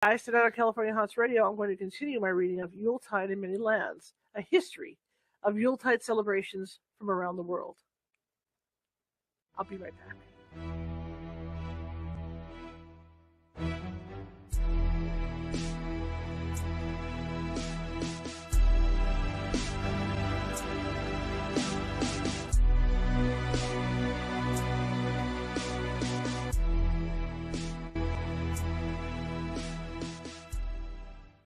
Guys, tonight on California Haunts Radio, I'm going to continue my reading of Yule-Tide in Many Lands, a history of Yuletide celebrations from around the world. I'll be right back.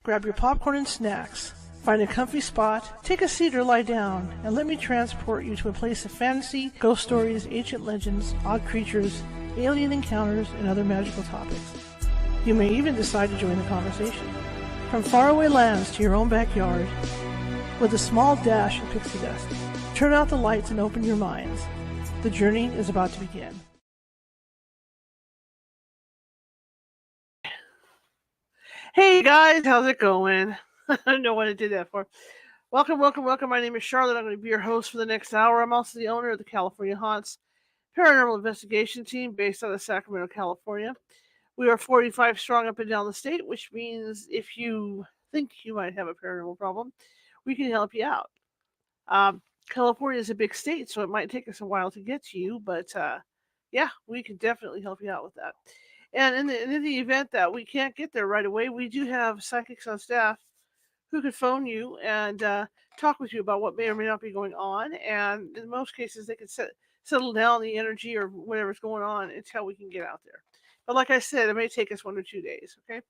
Grab your popcorn and snacks. Find a comfy spot, take a seat or lie down, and let me transport you to a place of fantasy, ghost stories, ancient legends, odd creatures, alien encounters, and other magical topics. You may even decide to join the conversation. From faraway lands to your own backyard, with a small dash of pixie dust. Turn out the lights and open your minds. The journey is about to begin. Hey guys, how's it going? I don't know what I did that for. Welcome. My name is Charlotte. I'm going to be your host for the next hour. I'm also the owner of the California Haunts Paranormal Investigation Team based out of Sacramento, California. We are 45 strong up and down the state, which means if you think you might have a paranormal problem, we can help you out. California is a big state, so it might take us a while to get to you, but yeah, we can definitely help you out with that. And in the event that we can't get there right away, we do have psychics on staff who could phone you and talk with you about what may or may not be going on. And in most cases, they can settle down the energy or whatever's going on until we can get out there. But like I said, it may take us 1 or 2 days, okay?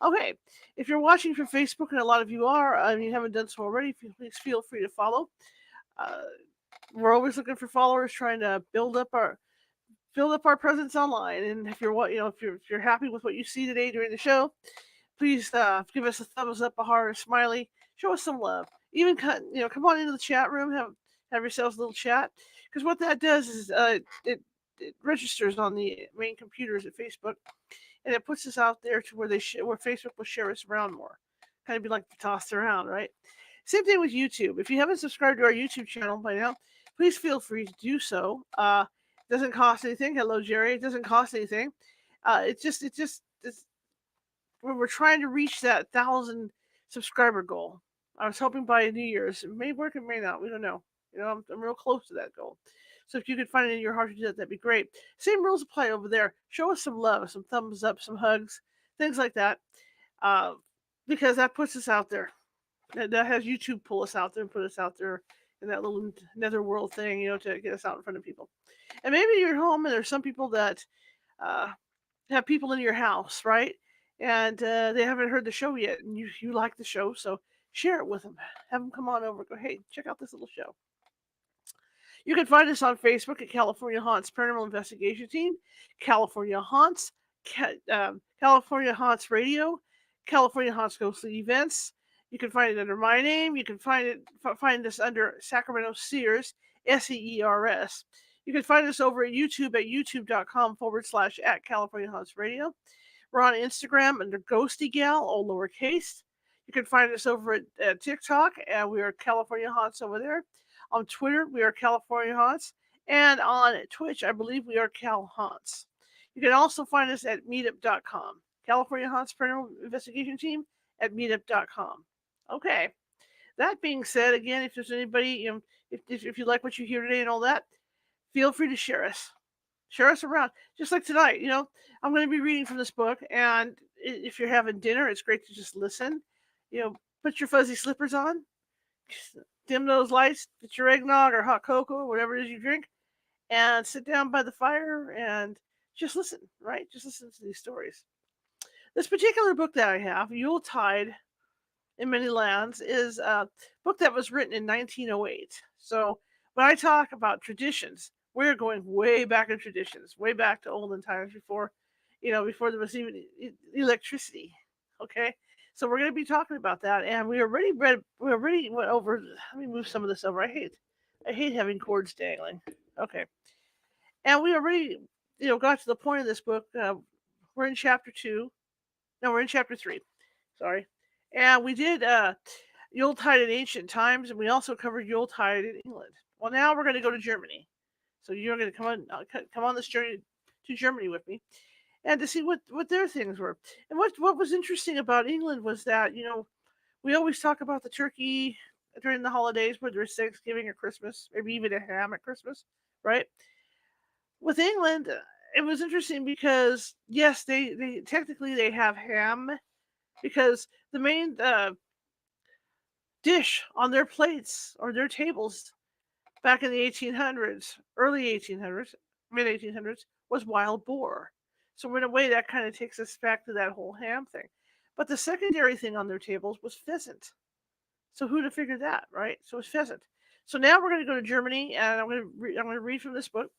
Okay, if you're watching from Facebook, and a lot of you are, and you haven't done so already, please feel free to follow. We're always looking for followers, trying to build up our presence online. And if you're happy with what you see today during the show, please give us a thumbs up, a heart, a smiley. Show us some love. Even come on into the chat room, have yourselves a little chat, because what that does is it registers on the main computers at Facebook, and it puts us out there to where where Facebook will share us around more. Kind of be like tossed around, right? Same thing with YouTube. If you haven't subscribed to our YouTube channel by now, please feel free to do so. Doesn't cost anything. Hello, Jerry. It doesn't cost anything. It's we're trying to reach that 1,000 subscriber goal. I was hoping by New Year's. It may work, it may not. We don't know. I'm real close to that goal. So if you could find it in your heart to do that, that'd be great. Same rules apply over there. Show us some love, some thumbs up, some hugs, things like that, because that puts us out there. That has YouTube pull us out there and put us out there in that little netherworld thing, to get us out in front of people. And maybe you're home and there's some people that have people in your house, right? And they haven't heard the show yet, and you like the show, so share it with them. Have them come on over. Go, hey, check out this little show. You can find us on Facebook at California Haunts Paranormal Investigation Team, California Haunts, California Haunts Radio, California Haunts Ghostly Events. You can find it under my name. You can find us under Sacramento Sears, SEERS. You can find us over at YouTube at youtube.com/at California Haunts Radio. We're on Instagram under Ghosty Gal, all lowercase. You can find us over at TikTok, and we are California Haunts over there. On Twitter, we are California Haunts. And on Twitch, I believe we are Cal Haunts. You can also find us at meetup.com. California Haunts Paranormal Investigation Team at meetup.com. Okay. That being said, again, if there's anybody, if you like what you hear today and all that, feel free to share us. Share us around. Just like tonight, I'm going to be reading from this book, and if you're having dinner, it's great to just listen. Put your fuzzy slippers on, dim those lights, get your eggnog or hot cocoa or whatever it is you drink, and sit down by the fire and just listen, right? Just listen to these stories. This particular book that I have, Yule-Tide in Many Lands, is a book that was written in 1908. So when I talk about traditions, we're going way back in traditions, way back to olden times before there was even electricity. Okay, so we're going to be talking about that, and we already went over. Let me move some of this over. I hate having cords dangling. Okay, and we already got to the point of this book. We're in chapter 2. No, we're in chapter 3. Sorry, and we did Yuletide in ancient times, and we also covered Yuletide in England. Well, now we're going to go to Germany. So you're going to come on this journey to Germany with me. and to see what their things were. And what was interesting about England was that we always talk about the turkey during the holidays, whether it's Thanksgiving or Christmas, maybe even a ham at Christmas, right? With England, it was interesting because yes, they technically they have ham because the main dish on their plates or their tables back in the 1800s, early 1800s, mid 1800s, was wild boar. So in a way, that kind of takes us back to that whole ham thing. But the secondary thing on their tables was pheasant. So who'd have figured that, right? So it's pheasant. So now we're going to go to Germany, and I'm going to read from this book,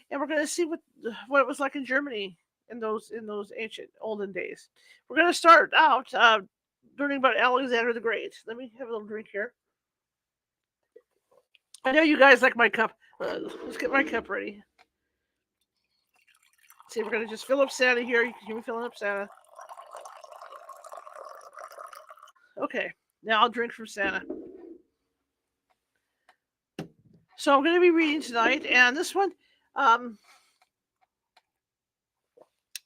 and we're going to see what it was like in Germany in those ancient olden days. We're going to start out learning about Alexander the Great. Let me have a little drink here. I know you guys like my cup. Let's get my cup ready. See, we're gonna just fill up Santa here. You can hear me filling up Santa. Okay, now I'll drink from Santa. So I'm gonna be reading tonight, and this one, um,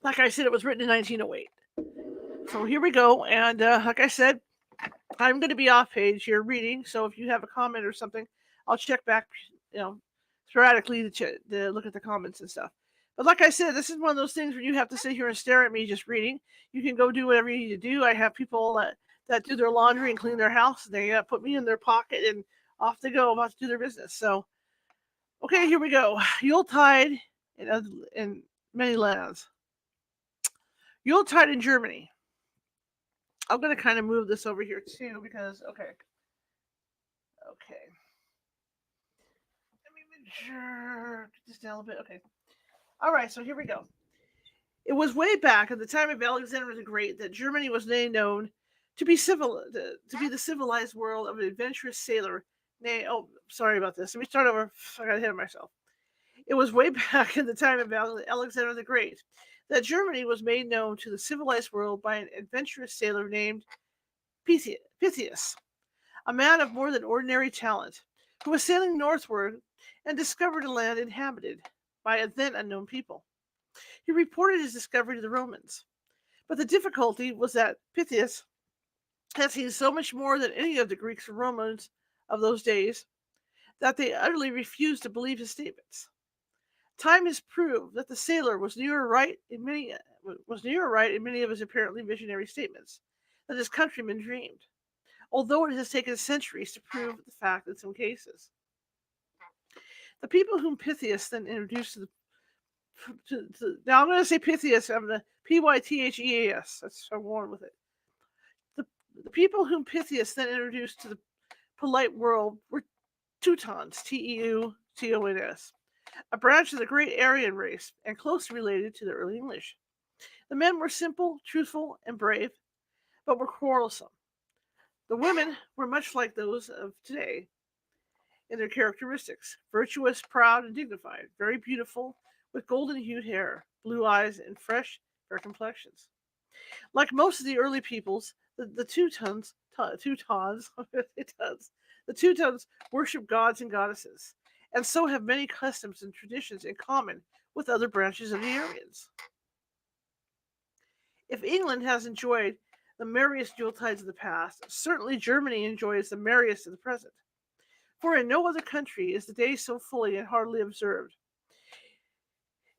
like I said, it was written in 1908. So here we go, and like I said, I'm gonna be off page here reading. So if you have a comment or something, I'll check back, you know, sporadically to look at the comments and stuff. But like I said, this is one of those things where you have to sit here and stare at me just reading. You can go do whatever you need to do. I have people that do their laundry and clean their house. They put me in their pocket and off they go about to do their business. So, okay, here we go. Yuletide in many lands. Yuletide in Germany. I'm going to kind of move this over here too because, okay. Let me make sure. Get this down a little bit. Okay. All right, so here we go. It was way back at the time of Alexander the Great that Germany was known to be to be the civilized world of an adventurous sailor. Oh, sorry about this. Let me start over. I got ahead of myself. It was way back in the time of Alexander the Great that Germany was made known to the civilized world by an adventurous sailor named Pythias, a man of more than ordinary talent, who was sailing northward and discovered a land inhabited by a then unknown people. He reported his discovery to the Romans. But the difficulty was that Pythias had seen so much more than any of the Greeks or Romans of those days that they utterly refused to believe his statements. Time has proved that the sailor was nearer right in many of his apparently visionary statements than his countrymen dreamed, although it has taken centuries to prove the fact in some cases. The people whom Pythias then introduced now I'm going to say Pythias. I'm going to Pytheas. That's how I'm going with it. The, the people whom Pythias then introduced to the polite world were Teutons, Teutons, a branch of the great Aryan race and closely related to the early English. The men were simple, truthful, and brave, but were quarrelsome. The women were much like those of today in their characteristics: virtuous, proud, and dignified, very beautiful, with golden hued hair, blue eyes, and fresh, fair complexions. Like most of the early peoples, the the Teutons worship gods and goddesses, and so have many customs and traditions in common with other branches of the Aryans. If England has enjoyed the merriest Yuletides of the past, certainly Germany enjoys the merriest of the present. For in no other country is the day so fully and heartily observed.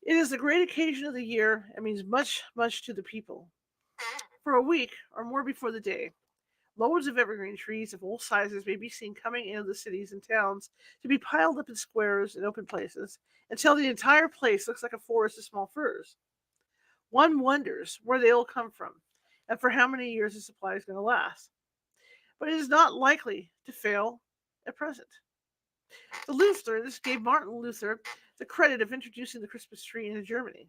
It is the great occasion of the year and means much, much to the people. For a week or more before the day, loads of evergreen trees of all sizes may be seen coming into the cities and towns to be piled up in squares and open places until the entire place looks like a forest of small firs. One wonders where they all come from and for how many years the supply is going to last. But it is not likely to fail at present. This gave Martin Luther the credit of introducing the Christmas tree into Germany.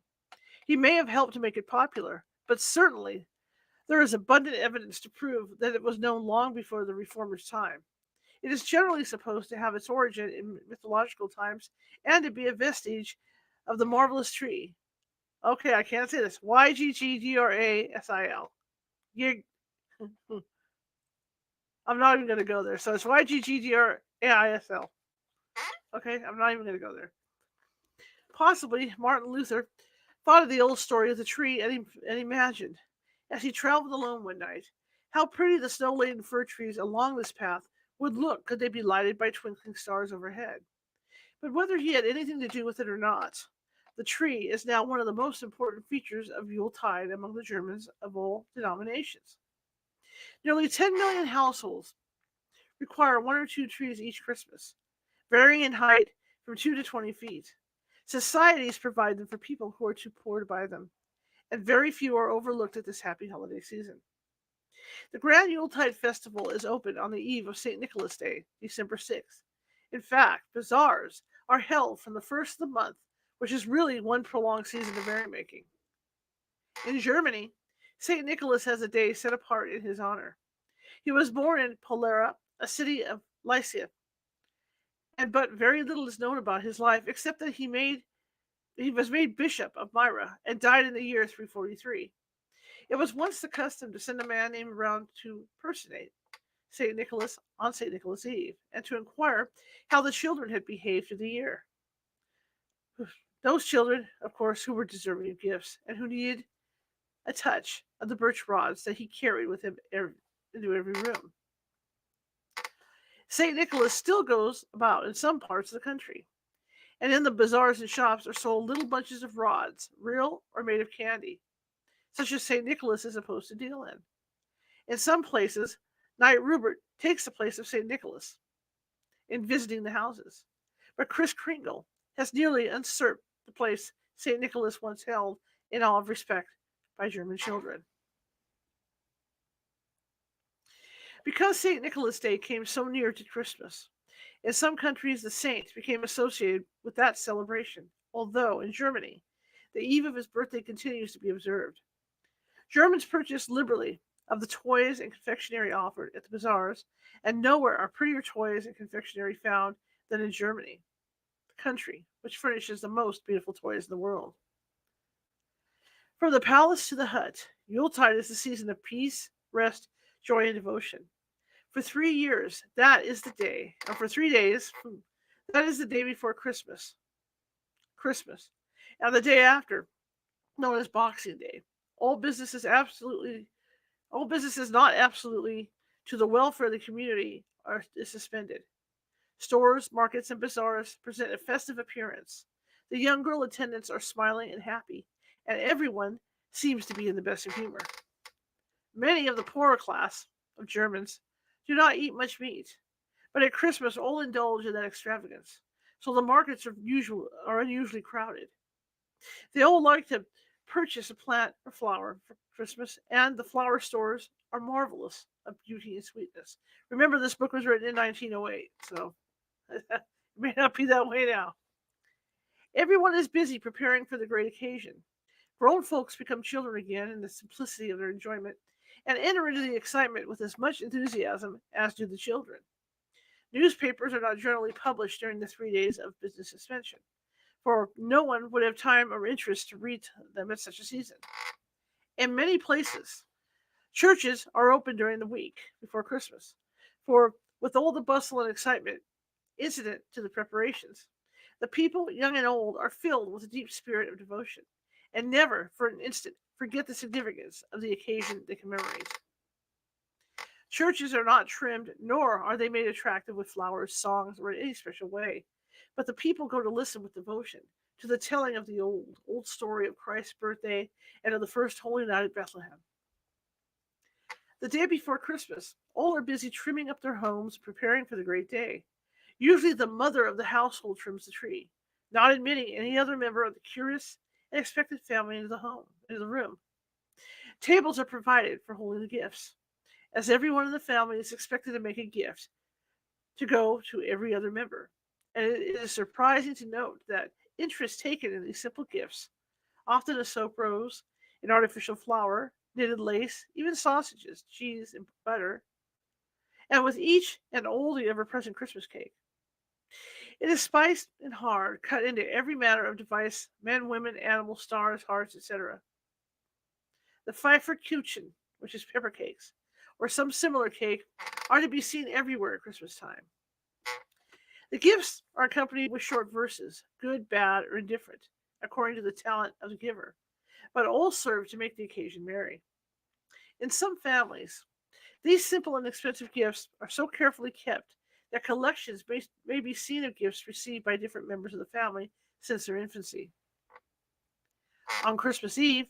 He may have helped to make it popular, but certainly there is abundant evidence to prove that it was known long before the Reformers' time. It is generally supposed to have its origin in mythological times and to be a vestige of the marvelous tree. Okay, I can't say this. Yggdrasil. I'm not even going to go there. So it's Yggdrasil. Okay, I'm not even going to go there. Possibly Martin Luther thought of the old story of the tree and imagined, as he traveled alone one night, how pretty the snow-laden fir trees along this path would look could they be lighted by twinkling stars overhead. But whether he had anything to do with it or not, the tree is now one of the most important features of Yuletide among the Germans of all denominations. Nearly 10 million households require one or two trees each Christmas, varying in height from 2 to 20 feet. Societies provide them for people who are too poor to buy them, and very few are overlooked at this happy holiday season. The Grand Yuletide Festival is open on the eve of St. Nicholas Day, December 6th. In fact, bazaars are held from the first of the month, which is really one prolonged season of merrymaking. In Germany, St. Nicholas has a day set apart in his honor. He was born in Clara, a city of Lycia, and but very little is known about his life except that he was made bishop of Myra and died in the year 343. It was once the custom to send a man named around to personate St. Nicholas on St. Nicholas Eve and to inquire how the children had behaved through the year. Those children, of course, who were deserving of gifts and who needed a touch of the birch rods that he carried with him into every room. St. Nicholas still goes about in some parts of the country, and in the bazaars and shops are sold little bunches of rods, real or made of candy, such as St. Nicholas is supposed to deal in. In some places, Knight Rupert takes the place of St. Nicholas in visiting the houses, but Kris Kringle has nearly usurped the place St. Nicholas once held in all of respect by German children. Because St. Nicholas Day came so near to Christmas, in some countries the saint became associated with that celebration, although in Germany, the eve of his birthday continues to be observed. Germans purchase liberally of the toys and confectionery offered at the bazaars, and nowhere are prettier toys and confectionery found than in Germany, the country which furnishes the most beautiful toys in the world. From the palace to the hut, Yuletide is the season of peace, rest, joy, and devotion. For 3 years, that is the day, and for 3 days, that is the day before Christmas, and the day after, known as Boxing Day. All businesses absolutely, all businesses not absolutely to the welfare of the community is suspended. Stores, markets, and bazaars present a festive appearance. The young girl attendants are smiling and happy, and everyone seems to be in the best of humor. Many of the poorer class of Germans do not eat much meat, but at Christmas all indulge in that extravagance, so the markets are unusually crowded. They all like to purchase a plant or flower for Christmas, and the flower stores are marvelous of beauty and sweetness. Remember, this book was written in 1908, so it may not be that way now. Everyone is busy preparing for the great occasion. Grown folks become children again in the simplicity of their enjoyment and enter into the excitement with as much enthusiasm as do the children. Newspapers are not generally published during the 3 days of business suspension, for no one would have time or interest to read them at such a season. In many places, churches are open during the week before Christmas, for with all the bustle and excitement incident to the preparations, the people, young and old, are filled with a deep spirit of devotion, and never for an instant forget the significance of the occasion they commemorate. Churches are not trimmed, nor are they made attractive with flowers, songs, or in any special way, but the people go to listen with devotion to the telling of the old story of Christ's birthday and of the first holy night at Bethlehem. The day before Christmas, all are busy trimming up their homes, preparing for the great day. Usually the mother of the household trims the tree, not admitting any other member of the curious and expected family into the room. Tables are provided for holding the gifts, as everyone in the family is expected to make a gift to go to every other member. And it is surprising to note that interest taken in these simple gifts, often a soap rose, an artificial flower, knitted lace, even sausages, cheese, and butter, and with each and all the ever-present Christmas cake. It is spiced and hard, cut into every manner of device, men, women, animals, stars, hearts, etc. The Pfefferkuchen, which is pepper cakes, or some similar cake, are to be seen everywhere at Christmas time. The gifts are accompanied with short verses, good, bad, or indifferent, according to the talent of the giver, but all serve to make the occasion merry. In some families, these simple and inexpensive gifts are so carefully kept that collections may be seen of gifts received by different members of the family since their infancy. On Christmas Eve,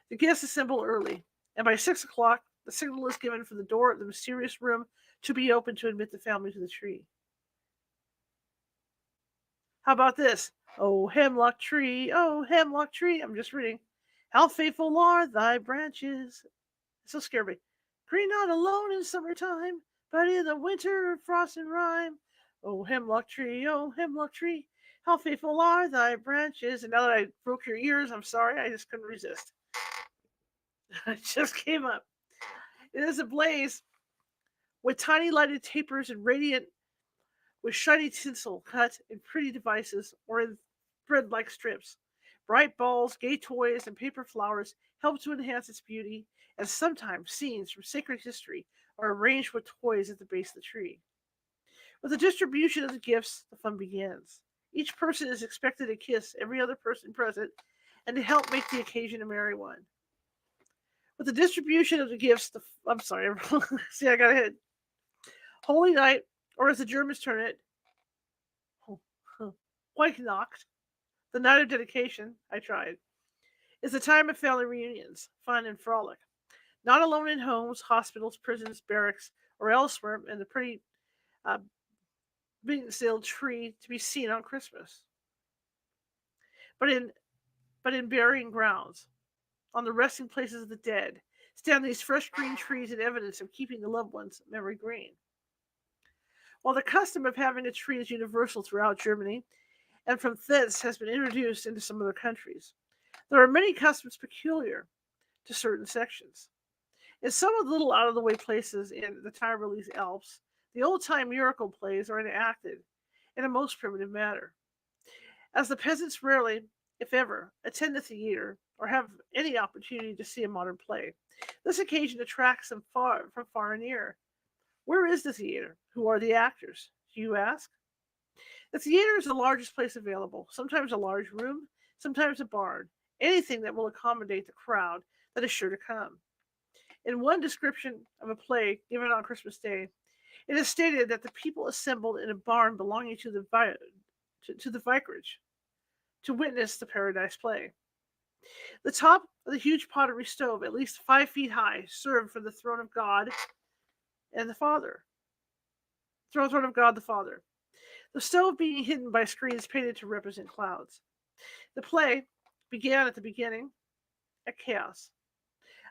the guests assemble early, and by 6 o'clock, the signal is given for the door of the mysterious room to be opened to admit the family to the tree. How about this? Oh, hemlock tree, oh, hemlock tree. I'm just reading. How faithful are thy branches. It so scared me. Green not alone in summertime, but in the winter frost and rime. Oh, hemlock tree, how faithful are thy branches. And now that I broke your ears, I'm sorry, I just couldn't resist. It just came up. It is ablaze with tiny lighted tapers and radiant with shiny tinsel cut in pretty devices or in thread like strips. Bright balls, gay toys, and paper flowers help to enhance its beauty, and sometimes scenes from sacred history are arranged with toys at the base of the tree. With the distribution of the gifts, the fun begins. Each person is expected to kiss every other person present and to help make the occasion a merry one. With the distribution of the gifts, I'm sorry, see, I got ahead. Holy Night, or as the Germans term it, Weihnacht, the night of dedication, I tried, is a time of family reunions, fun, and frolic. Not alone in homes, hospitals, prisons, barracks, or elsewhere in the pretty uh, big sailed tree to be seen on Christmas, but in burying grounds, on the resting places of the dead, stand these fresh green trees in evidence of keeping the loved one's memory green. While the custom of having a tree is universal throughout Germany, and from thence has been introduced into some other countries, there are many customs peculiar to certain sections. In some of the little out of the way places in the Tyrolese Alps, the old time miracle plays are enacted in a most primitive manner. As the peasants rarely, if ever, attend a theater or have any opportunity to see a modern play, this occasion attracts them from far and near. Where is the theater? Who are the actors? Do you ask? The theater is the largest place available, sometimes a large room, sometimes a barn, anything that will accommodate the crowd that is sure to come. In one description of a play given on Christmas Day, it is stated that the people assembled in a barn belonging to the vicarage to witness the Paradise play. The top of the huge pottery stove, at least 5 feet high, served for the throne of God and the Father. Throne of God the Father. The stove being hidden by screens painted to represent clouds. The play began at the beginning at chaos.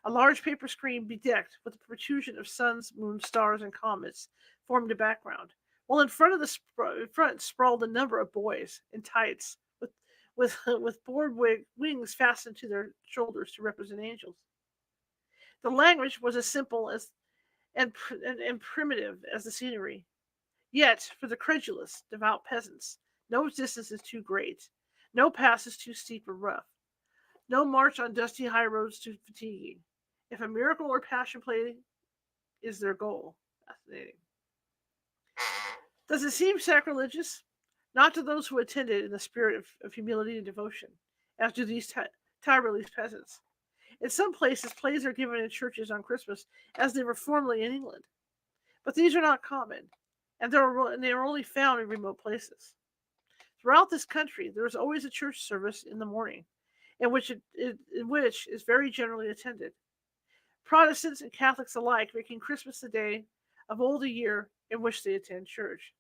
A large paper screen bedecked with a protrusion of suns, moons, stars, and comets formed a background, while in front of sprawled a number of boys in tights with board wings fastened to their shoulders to represent angels. The language was as simple and primitive as the scenery. Yet, for the credulous, devout peasants, no distance is too great, no pass is too steep or rough, no march on dusty high roads too fatiguing. If a miracle or passion play is their goal, fascinating. Does it seem sacrilegious? Not to those who attend it in the spirit of humility and devotion, as do these Tyrolese peasants. In some places, plays are given in churches on Christmas, as they were formerly in England. But these are not common, and they are only found in remote places. Throughout this country, there is always a church service in the morning, in which is very generally attended. Protestants and Catholics alike making Christmas the day of all the year in which they attend church.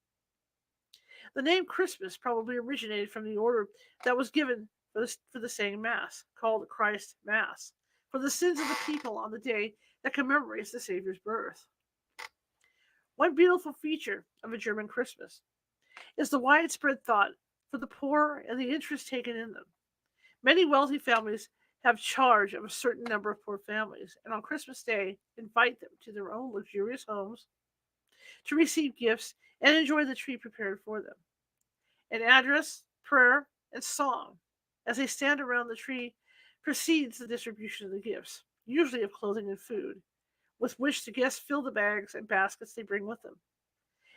The name Christmas probably originated from the order that was given for the saying Mass, called Christ Mass, for the sins of the people on the day that commemorates the Savior's birth. One beautiful feature of a German Christmas is the widespread thought for the poor and the interest taken in them. Many wealthy families have charge of a certain number of poor families, and on Christmas Day invite them to their own luxurious homes to receive gifts and enjoy the treat prepared for them. An address, prayer, and song as they stand around the tree precedes the distribution of the gifts, usually of clothing and food, with which the guests fill the bags and baskets they bring with them.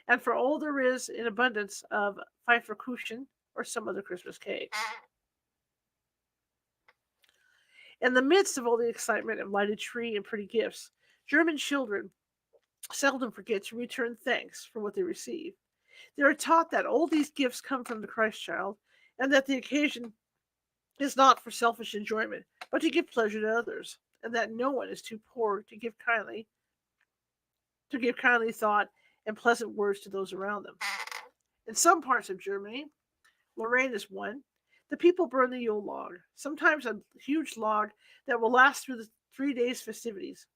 And for all there is in abundance of Pfefferkuchen or some other Christmas cake. In the midst of all the excitement of lighted tree and pretty gifts, German children seldom forget to return thanks for what they receive. They are taught that all these gifts come from the Christ child, and that the occasion is not for selfish enjoyment, but to give pleasure to others, and that no one is too poor to give kindly thought and pleasant words to those around them. In some parts of Germany, Lorraine is one, the people burn the Yule log, sometimes a huge log that will last through the 3 days festivities.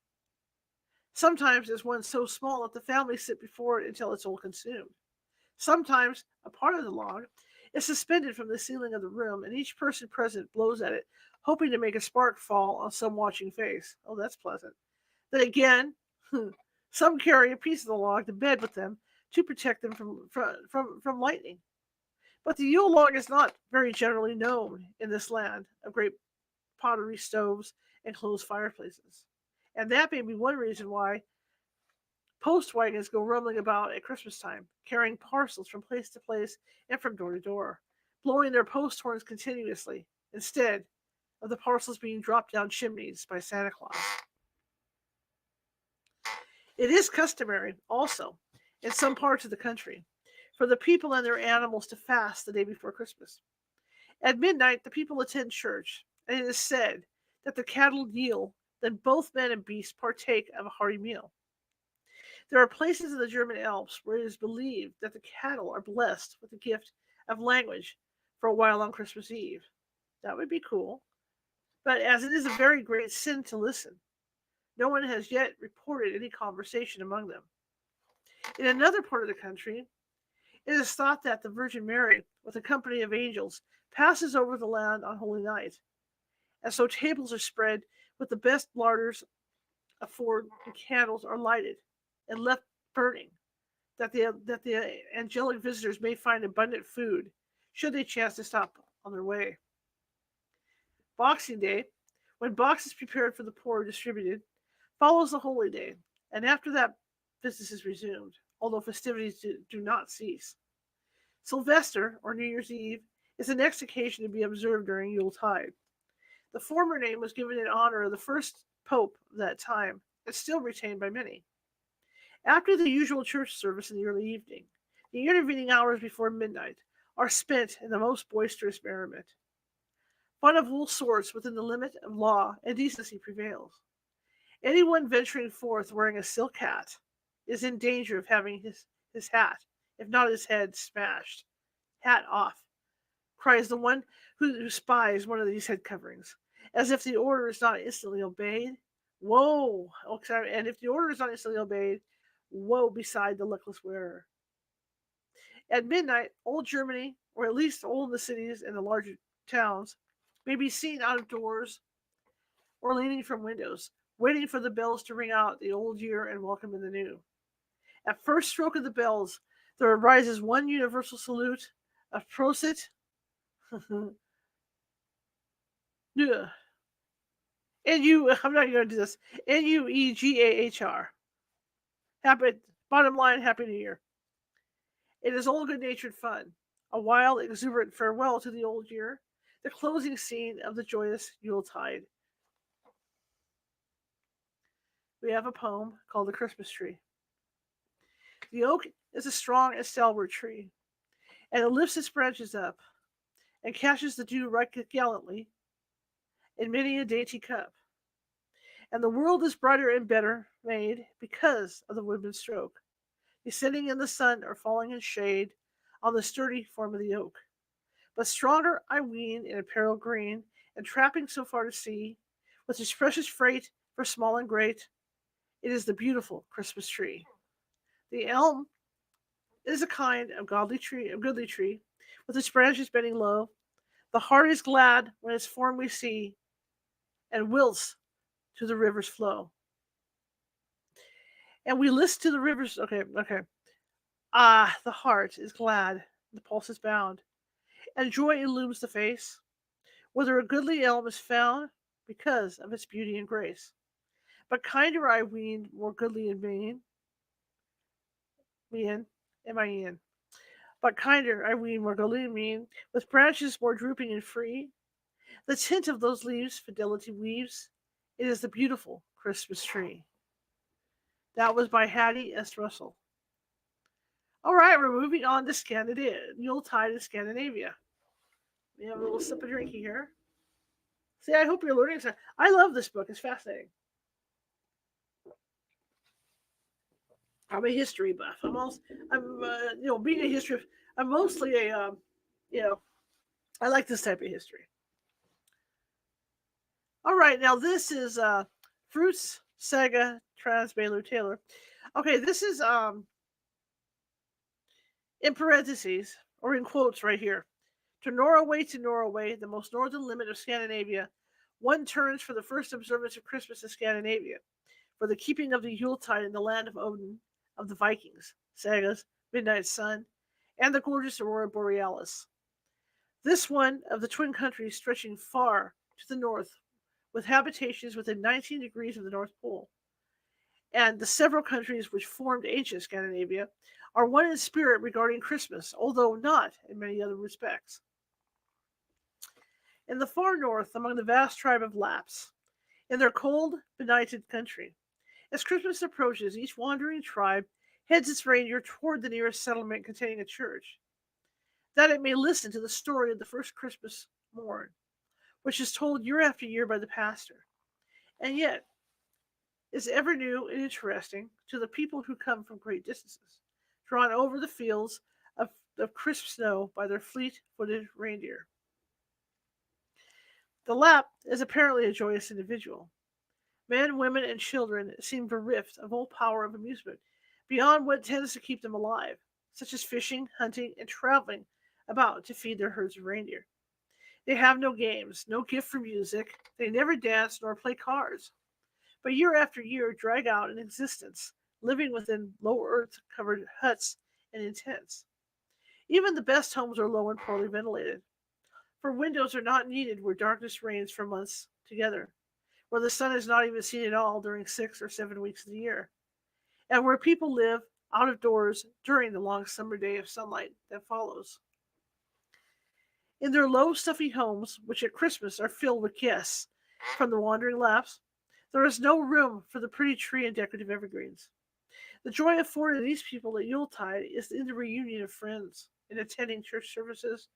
Sometimes there's one so small that the family sit before it until it's all consumed. Sometimes a part of the log is suspended from the ceiling of the room, and each person present blows at it, hoping to make a spark fall on some watching face. Oh, that's pleasant. Then again, some carry a piece of the log to bed with them to protect them from lightning. But the Yule log is not very generally known in this land of great pottery stoves and closed fireplaces. And that may be one reason why post wagons go rumbling about at Christmas time, carrying parcels from place to place and from door to door, blowing their post horns continuously, instead of the parcels being dropped down chimneys by Santa Claus. It is customary, also, in some parts of the country, for the people and their animals to fast the day before Christmas. At midnight, the people attend church, and it is said that the cattle yield, then both men and beasts partake of a hearty meal. There are places in the German Alps where it is believed that the cattle are blessed with the gift of language for a while on Christmas Eve. That would be cool. But as it is a very great sin to listen, no one has yet reported any conversation among them. In another part of the country, it is thought that the Virgin Mary, with a company of angels, passes over the land on Holy Night. And so tables are spread with the best larders afford, and candles are lighted and left burning, that the angelic visitors may find abundant food, should they chance to stop on their way. Boxing Day, when boxes prepared for the poor are distributed, follows the Holy Day, and after that business is resumed, although festivities do not cease. Sylvester, or New Year's Eve, is the next occasion to be observed during Yule-Tide. The former name was given in honor of the first pope of that time, and still retained by many. After the usual church service in the early evening, the intervening hours before midnight are spent in the most boisterous merriment. Fun of all sorts within the limit of law and decency prevails. Anyone venturing forth wearing a silk hat is in danger of having his hat, if not his head, smashed. Hat off, cries the one who spies one of these head coverings, as if the order is not instantly obeyed. Woe! Okay, and if the order is not instantly obeyed, woe beside the luckless wearer. At midnight, old Germany, or at least all the cities and the larger towns, may be seen out of doors or leaning from windows, waiting for the bells to ring out the old year and welcome in the new. At first stroke of the bells, there arises one universal salute of Prosit. Yeah. I'm not going to do this. Nuegahr. Happy, bottom line, Happy New Year. It is all good natured fun. A wild, exuberant farewell to the old year, the closing scene of the joyous Yuletide. We have a poem called The Christmas Tree. The oak is a strong and stalwart tree, and it lifts its branches up and catches the dew right gallantly in many a dainty cup. And the world is brighter and better made because of the woodman's stroke, descending in the sun or falling in shade on the sturdy form of the oak. But stronger, I ween, in apparel green, and trapping so far to see, with its precious freight for small and great, it is the beautiful Christmas tree. The elm is a kind of goodly tree, with its branches bending low. The heart is glad when its form we see, and wills to the river's flow. And we list to the rivers. Okay. Ah, the heart is glad, the pulse is bound, and joy illumes the face, whether a goodly elm is found because of its beauty and grace. But kinder I ween, more goodly in mien, M-I-N. But kinder I ween, more goodly in mien, with branches more drooping and free, The tint of those leaves fidelity weaves. It is the beautiful Christmas tree. That was by Hattie S. Russell. All right, we're moving on to Scandinavia. Yuletide in Scandinavia. We have a little sip of drinking here. See, I hope you're learning something. I love this book. It's fascinating. I'm a history buff. Being a history, I'm mostly you know, I like this type of history. All right, now this is Fruits Saga Trans Baylor Taylor. Okay, this is in parentheses or in quotes right here. To Norway, the most northern limit of Scandinavia, one turns for the first observance of Christmas in Scandinavia, for the keeping of the Yuletide in the land of Odin, of the Vikings, sagas, Midnight Sun, and the gorgeous Aurora Borealis. This one of the twin countries stretching far to the north, with habitations within 19 degrees of the North Pole. And the several countries which formed ancient Scandinavia are one in spirit regarding Christmas, although not in many other respects. In the far north, among the vast tribe of Lapps, in their cold, benighted country, as Christmas approaches, each wandering tribe heads its reindeer toward the nearest settlement containing a church, that it may listen to the story of the first Christmas morn, which is told year after year by the pastor, and yet is ever new and interesting to the people who come from great distances, drawn over the fields of crisp snow by their fleet-footed reindeer. The Lapp is apparently a joyous individual. Men, women, and children seem bereft of all power of amusement beyond what tends to keep them alive, such as fishing, hunting, and traveling about to feed their herds of reindeer. They have no games, no gift for music, they never dance nor play cards, but year after year drag out an existence, living within low earth covered huts and in tents. Even the best homes are low and poorly ventilated, for windows are not needed where darkness reigns for months together, where the sun is not even seen at all during 6 or 7 weeks of the year, and where people live out of doors during the long summer day of sunlight that follows. In their low, stuffy homes, which at Christmas are filled with guests from the wandering Lapps, there is no room for the pretty tree and decorative evergreens. The joy afforded these people at Yuletide is in the reunion of friends, in attending church services,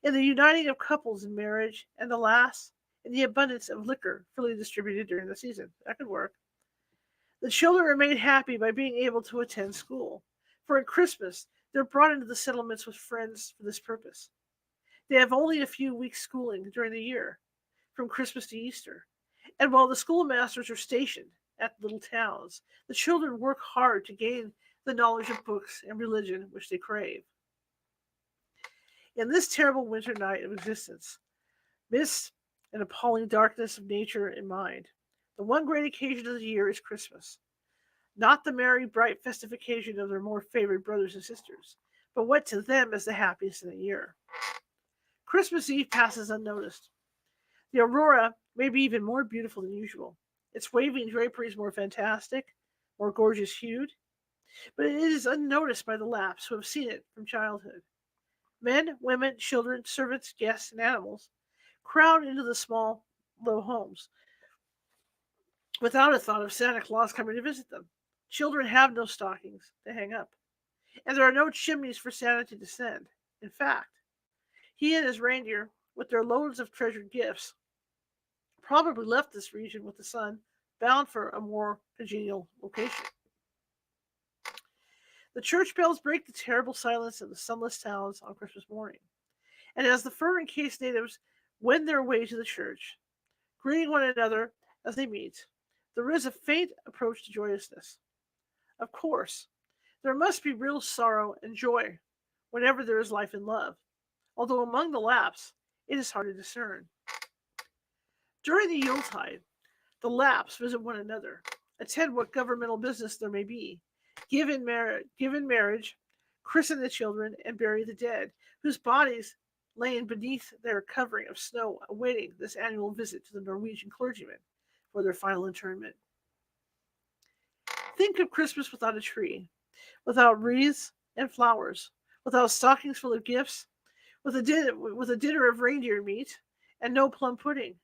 in the uniting of couples in marriage, and alas, in the abundance of liquor freely distributed during the season. That could work. The children are made happy by being able to attend school, for at Christmas they're brought into the settlements with friends for this purpose. They have only a few weeks' schooling during the year, from Christmas to Easter, and while the schoolmasters are stationed at little towns, the children work hard to gain the knowledge of books and religion which they crave. In this terrible winter night of existence, mist and appalling darkness of nature in mind, the one great occasion of the year is Christmas. Not the merry, bright, festive occasion of their more favored brothers and sisters, but what to them is the happiest in the year. Christmas Eve passes unnoticed. The aurora may be even more beautiful than usual, its waving draperies more fantastic, more gorgeous hued, but it is unnoticed by the Lapps who have seen it from childhood. Men, women, children, servants, guests, and animals crowd into the small, low homes without a thought of Santa Claus coming to visit them. Children have no stockings to hang up, and there are no chimneys for Santa to descend. In fact, he and his reindeer, with their loads of treasured gifts, probably left this region with the sun, bound for a more congenial location. The church bells break the terrible silence of the sunless towns on Christmas morning, and as the fur-encased natives wend their way to the church, greeting one another as they meet, there is a faint approach to joyousness. Of course, there must be real sorrow and joy whenever there is life and love, although among the Lapps it is hard to discern. During the Yuletide, the Lapps visit one another, attend what governmental business there may be, give in marriage, christen the children, and bury the dead, whose bodies lay beneath their covering of snow, awaiting this annual visit to the Norwegian clergyman for their final interment. Think of Christmas without a tree, without wreaths and flowers, without stockings full of gifts, with a dinner of reindeer meat, and no plum pudding.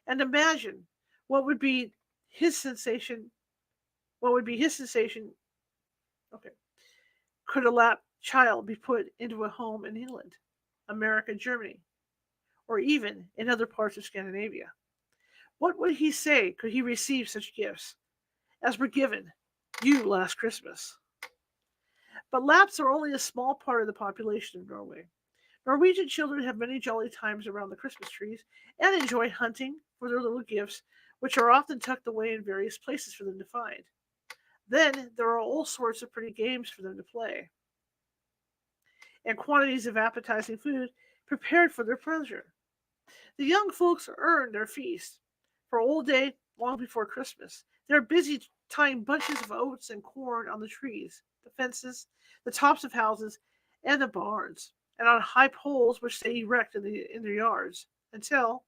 And imagine what would be his sensation. What would be his sensation? Okay, could a lap child be put into a home in England, America, Germany, or even in other parts of Scandinavia? What would he say could he receive such gifts as were given you last Christmas? But Lapps are only a small part of the population of Norway. Norwegian children have many jolly times around the Christmas trees and enjoy hunting for their little gifts, which are often tucked away in various places for them to find. Then there are all sorts of pretty games for them to play, and quantities of appetizing food prepared for their pleasure. The young folks earn their feast for all day long before Christmas. They're busy tying bunches of oats and corn on the trees, the fences, the tops of houses, and the barns, and on high poles which they erect in their yards, until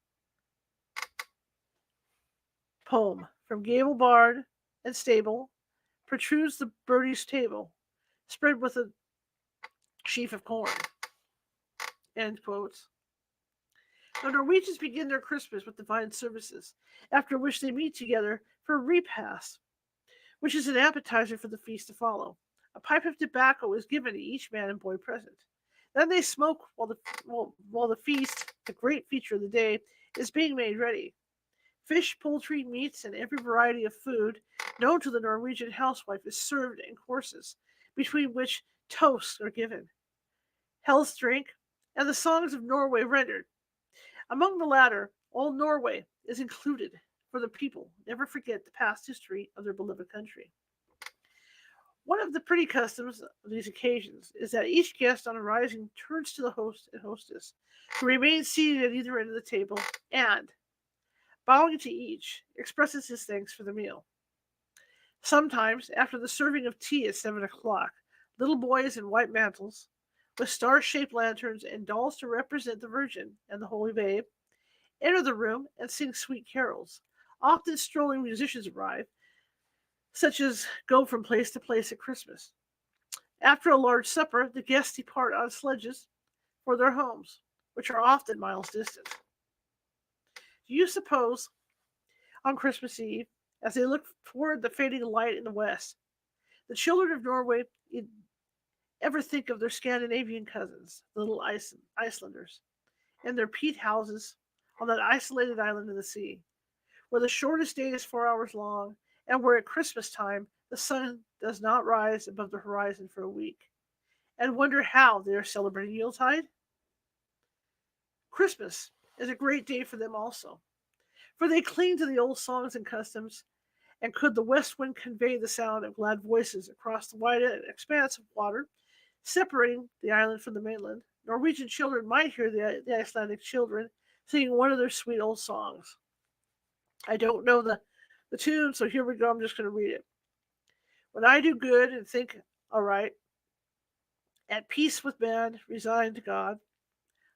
poem from gable barn and stable protrudes the birdie's table, spread with a sheaf of corn. End quotes. The Norwegians begin their Christmas with divine services, after which they meet together for a repast, which is an appetizer for the feast to follow. A pipe of tobacco is given to each man and boy present. Then they smoke while the feast, the great feature of the day, is being made ready. Fish, poultry, meats, and every variety of food known to the Norwegian housewife is served in courses, between which toasts are given, health drink, and the songs of Norway rendered. Among the latter, all Norway is included, for the people never forget the past history of their beloved country. One of the pretty customs of these occasions is that each guest on arising turns to the host and hostess, who remain seated at either end of the table, and, bowing to each, expresses his thanks for the meal. Sometimes, after the serving of tea at 7 o'clock, little boys in white mantles, with star-shaped lanterns and dolls to represent the Virgin and the Holy Babe, enter the room and sing sweet carols. Often strolling musicians arrive, such as go from place to place at Christmas. After a large supper, the guests depart on sledges for their homes, which are often miles distant. Do you suppose, on Christmas Eve, as they look toward the fading light in the west, the children of Norway ever think of their Scandinavian cousins, the little Icelanders, and their peat houses on that isolated island in the sea, where the shortest day is 4 hours long, and where at Christmas time the sun does not rise above the horizon for a week, and wonder how they are celebrating Yuletide? Christmas is a great day for them also, for they cling to the old songs and customs, and could the west wind convey the sound of glad voices across the wide expanse of water separating the island from the mainland, Norwegian children might hear the Icelandic children singing one of their sweet old songs. I don't know the tune, so here we go. I'm just going to read it. When I do good and think aright, at peace with man, resigned to God,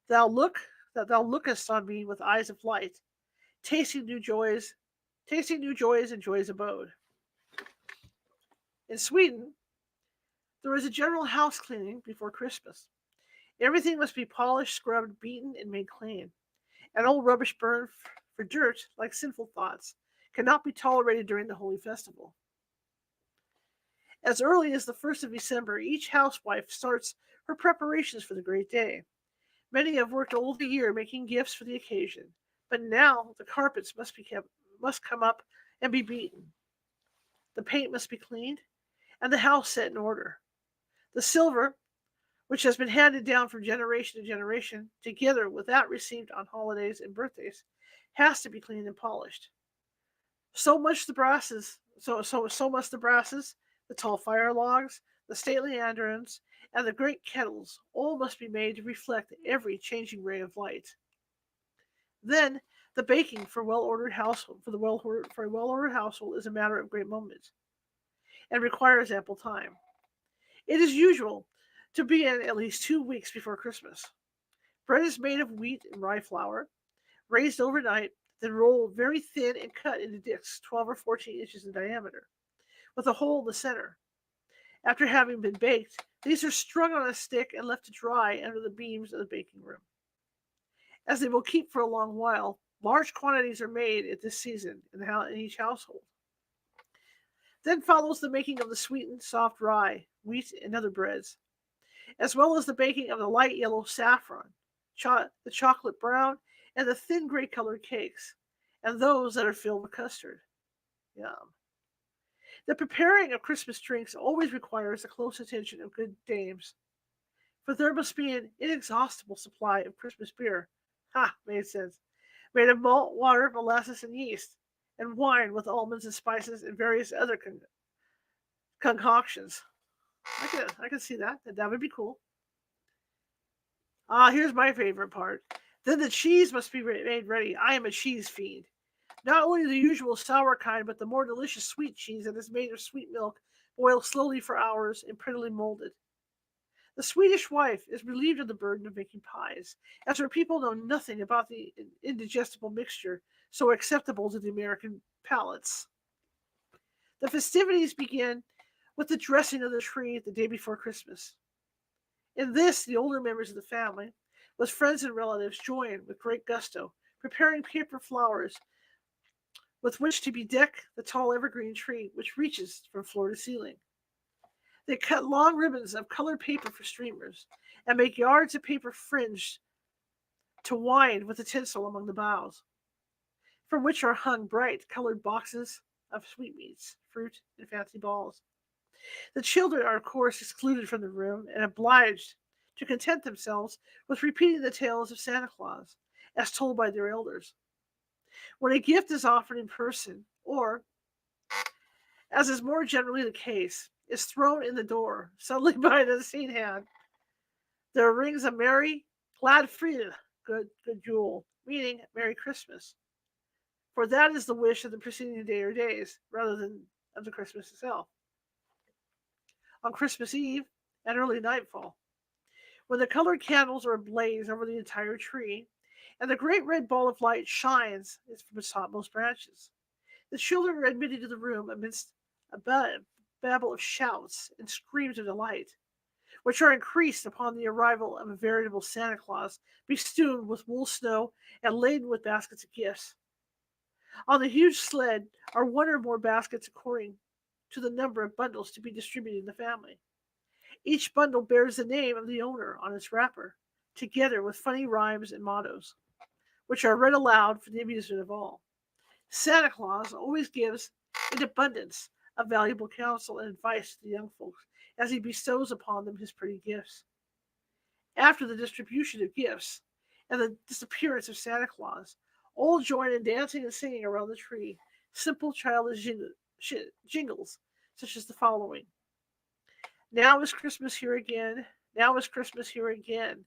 thou look that thou lookest on me with eyes of light, tasting new joys and joys abode. In Sweden, there is a general house cleaning before Christmas. Everything must be polished, scrubbed, beaten, and made clean. And old rubbish burned for dirt, like sinful thoughts, cannot be tolerated during the holy festival. As early as the 1st of December, each housewife starts her preparations for the great day. Many have worked all the year making gifts for the occasion, but now the carpets must come up and be beaten. The paint must be cleaned, and the house set in order. The silver, which has been handed down from generation to generation, together with that received on holidays and birthdays, has to be cleaned and polished. So must the brasses, the tall fire logs, the stately andirons, and the great kettles all must be made to reflect every changing ray of light. Then the baking for a well-ordered household is a matter of great moment and requires ample time. It is usual to be in at least 2 weeks before Christmas. Bread is made of wheat and rye flour, raised overnight, then rolled very thin and cut into discs 12 or 14 inches in diameter, with a hole in the center. After having been baked, these are strung on a stick and left to dry under the beams of the baking room. as they will keep for a long while. Large quantities are made at this season in each household. Then follows the making of the sweetened, soft rye, wheat, and other breads, as well as the baking of the light yellow saffron, the chocolate brown, and the thin gray colored cakes, and those that are filled with custard. Yum. The preparing of Christmas drinks always requires the close attention of good dames, for there must be an inexhaustible supply of Christmas beer. Ha, made sense. Made of malt, water, molasses, and yeast, and wine with almonds and spices and various other concoctions. I can see that. That would be cool. Here's my favorite part. Then the cheese must be made ready. I am a cheese fiend. Not only the usual sour kind, but the more delicious sweet cheese that is made of sweet milk, boiled slowly for hours, and prettily molded. The Swedish wife is relieved of the burden of making pies, as her people know nothing about the indigestible mixture so acceptable to the American palates. The festivities begin with the dressing of the tree the day before Christmas. In this, the older members of the family, with friends and relatives, join with great gusto, preparing paper flowers with which to bedeck the tall evergreen tree which reaches from floor to ceiling. They cut long ribbons of colored paper for streamers, and make yards of paper fringed to wind with the tinsel among the boughs, from which are hung bright colored boxes of sweetmeats, fruit, and fancy balls. The children are, of course, excluded from the room and obliged to content themselves with repeating the tales of Santa Claus, as told by their elders. When a gift is offered in person, or, as is more generally the case, is thrown in the door, suddenly by an unseen hand, there rings a merry, glad Friede, good Jule, meaning Merry Christmas. For that is the wish of the preceding day or days, rather than of the Christmas itself. On Christmas Eve, at early nightfall, when the colored candles are ablaze over the entire tree, and the great red ball of light shines from its topmost branches, the children are admitted to the room amidst a babel of shouts and screams of delight, which are increased upon the arrival of a veritable Santa Claus, bestrewn with wool snow and laden with baskets of gifts. On the huge sled are one or more baskets according to the number of bundles to be distributed in the family. Each bundle bears the name of the owner on its wrapper, together with funny rhymes and mottos, which are read aloud for the amusement of all. Santa Claus always gives in abundance of valuable counsel and advice to the young folks as he bestows upon them his pretty gifts. After the distribution of gifts and the disappearance of Santa Claus, all join in dancing and singing around the tree simple childish jingles, such as the following: Now is Christmas here again. Now is Christmas here again.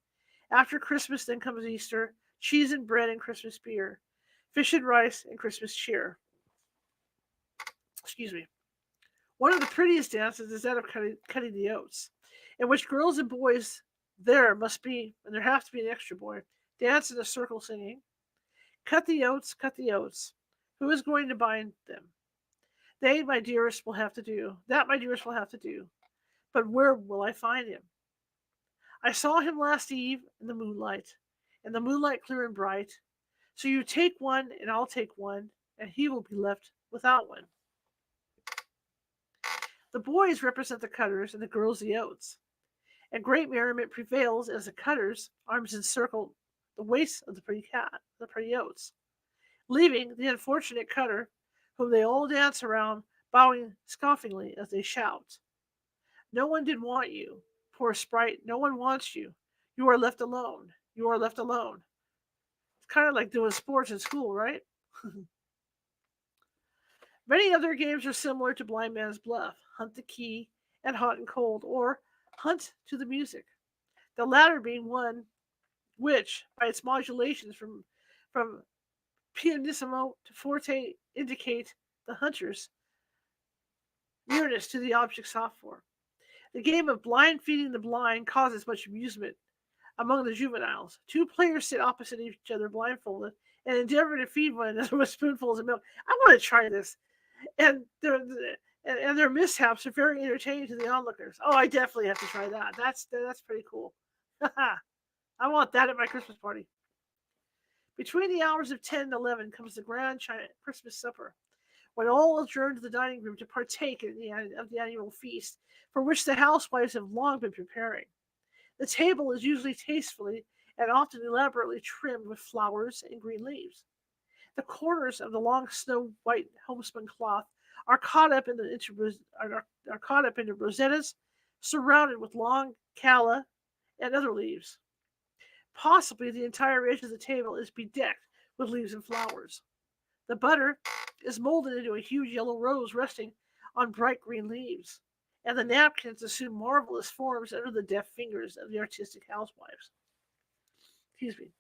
After Christmas, then comes Easter, cheese and bread and Christmas beer, fish and rice and Christmas cheer. Excuse me. One of the prettiest dances is that of cutting the oats, in which girls and boys and there has to be an extra boy, dance in a circle singing, cut the oats, cut the oats. Who is going to bind them? They, my dearest, will have to do. That, my dearest, will have to do. But where will I find him? I saw him last eve in the moonlight clear and bright. So you take one, and I'll take one, and he will be left without one. The boys represent the cutters, and the girls the oats. And great merriment prevails as the cutters, arms encircle the waist of the pretty oats, leaving the unfortunate cutter, whom they all dance around, bowing scoffingly as they shout, No one did want you, poor sprite, no one wants you. You are left alone. You are left alone. It's kind of like doing sports in school, right? Many other games are similar to Blind Man's Bluff, Hunt the Key, and Hot and Cold, or Hunt to the Music. The latter being one which, by its modulations from pianissimo to forte, indicate the hunter's nearness to the object sought for. The game of blind feeding the blind causes much amusement among the juveniles. Two players sit opposite each other blindfolded and endeavor to feed one another with spoonfuls of milk. I want to try this. And their mishaps are very entertaining to the onlookers. Oh, I definitely have to try that. That's pretty cool. I want that at my Christmas party. Between the hours of 10 and 11 comes the grand Christmas supper, when all adjourn to the dining room to partake of the annual feast, for which the housewives have long been preparing. The table is usually tastefully and often elaborately trimmed with flowers and green leaves. The corners of the long snow white homespun cloth are caught up are caught up into rosettas, surrounded with long calla and other leaves. Possibly the entire edge of the table is bedecked with leaves and flowers. The butter is molded into a huge yellow rose resting on bright green leaves, and the napkins assume marvelous forms under the deft fingers of the artistic housewives. Excuse me.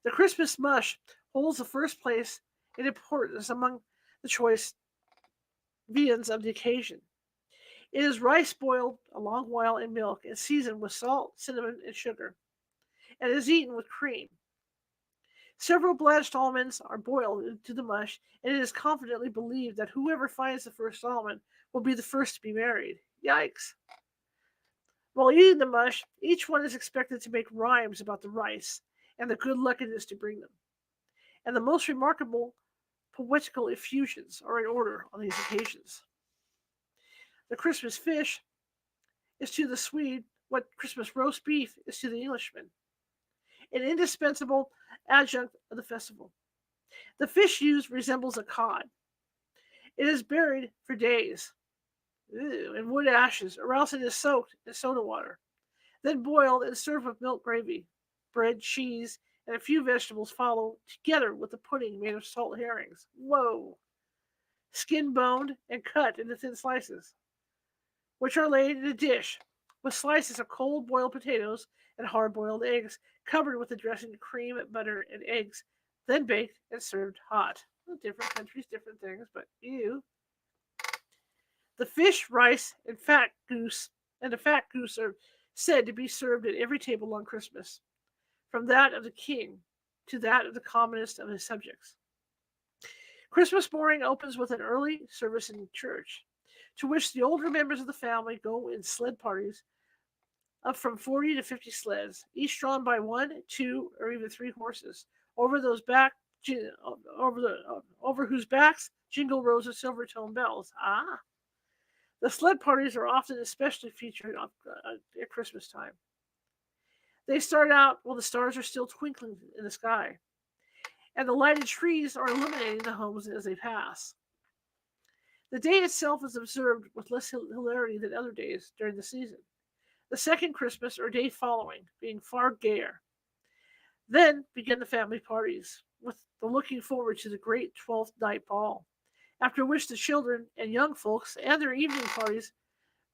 The Christmas mush holds the first place in importance among the choice viands of the occasion. It is rice boiled a long while in milk and seasoned with salt, cinnamon, and sugar, and is eaten with cream. Several blanched almonds are boiled into the mush, and it is confidently believed that whoever finds the first almond will be the first to be married. Yikes. While eating the mush, each one is expected to make rhymes about the rice and the good luck it is to bring them. And the most remarkable poetical effusions are in order on these occasions. The Christmas fish is to the Swede what Christmas roast beef is to the Englishman, an indispensable adjunct of the festival. The fish used resembles a cod. It is buried for days in wood ashes, or else it is soaked in soda water, then boiled and served with milk gravy. Bread, cheese, and a few vegetables follow, together with a pudding made of salt herrings. Whoa! Skin boned and cut into thin slices, which are laid in a dish with slices of cold boiled potatoes and hard boiled eggs, covered with a dressing of cream, butter, and eggs, then baked and served hot. Well, different countries, different things, but ew. The fish, rice, and the fat goose are said to be served at every table on Christmas, from that of the king to that of the commonest of his subjects. Christmas morning opens with an early service in church, to which the older members of the family go in sled parties of from 40 to 50 sleds, each drawn by one, two, or even three horses, over those back over whose backs jingle rows of silver tone bells. Ah, the sled parties are often especially featured at Christmas time. They start out while the stars are still twinkling in the sky, and the lighted trees are illuminating the homes as they pass. The day itself is observed with less hilarity than other days during the season, the second Christmas or day following being far gayer. Then begin the family parties, with the looking forward to the great 12th night ball, after which the children and young folks and their evening parties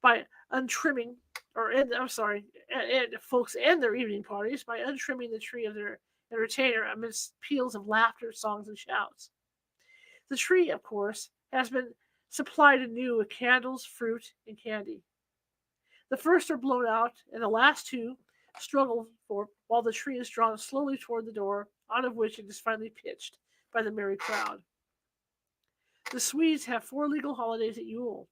by untrimming, and folks and their evening parties by untrimming the tree of their entertainer amidst peals of laughter, songs, and shouts. The tree, of course, has been supplied anew with candles, fruit, and candy. The first are blown out, and the last two struggle for while the tree is drawn slowly toward the door, out of which it is finally pitched by the merry crowd. The Swedes have 4 legal holidays at Yule,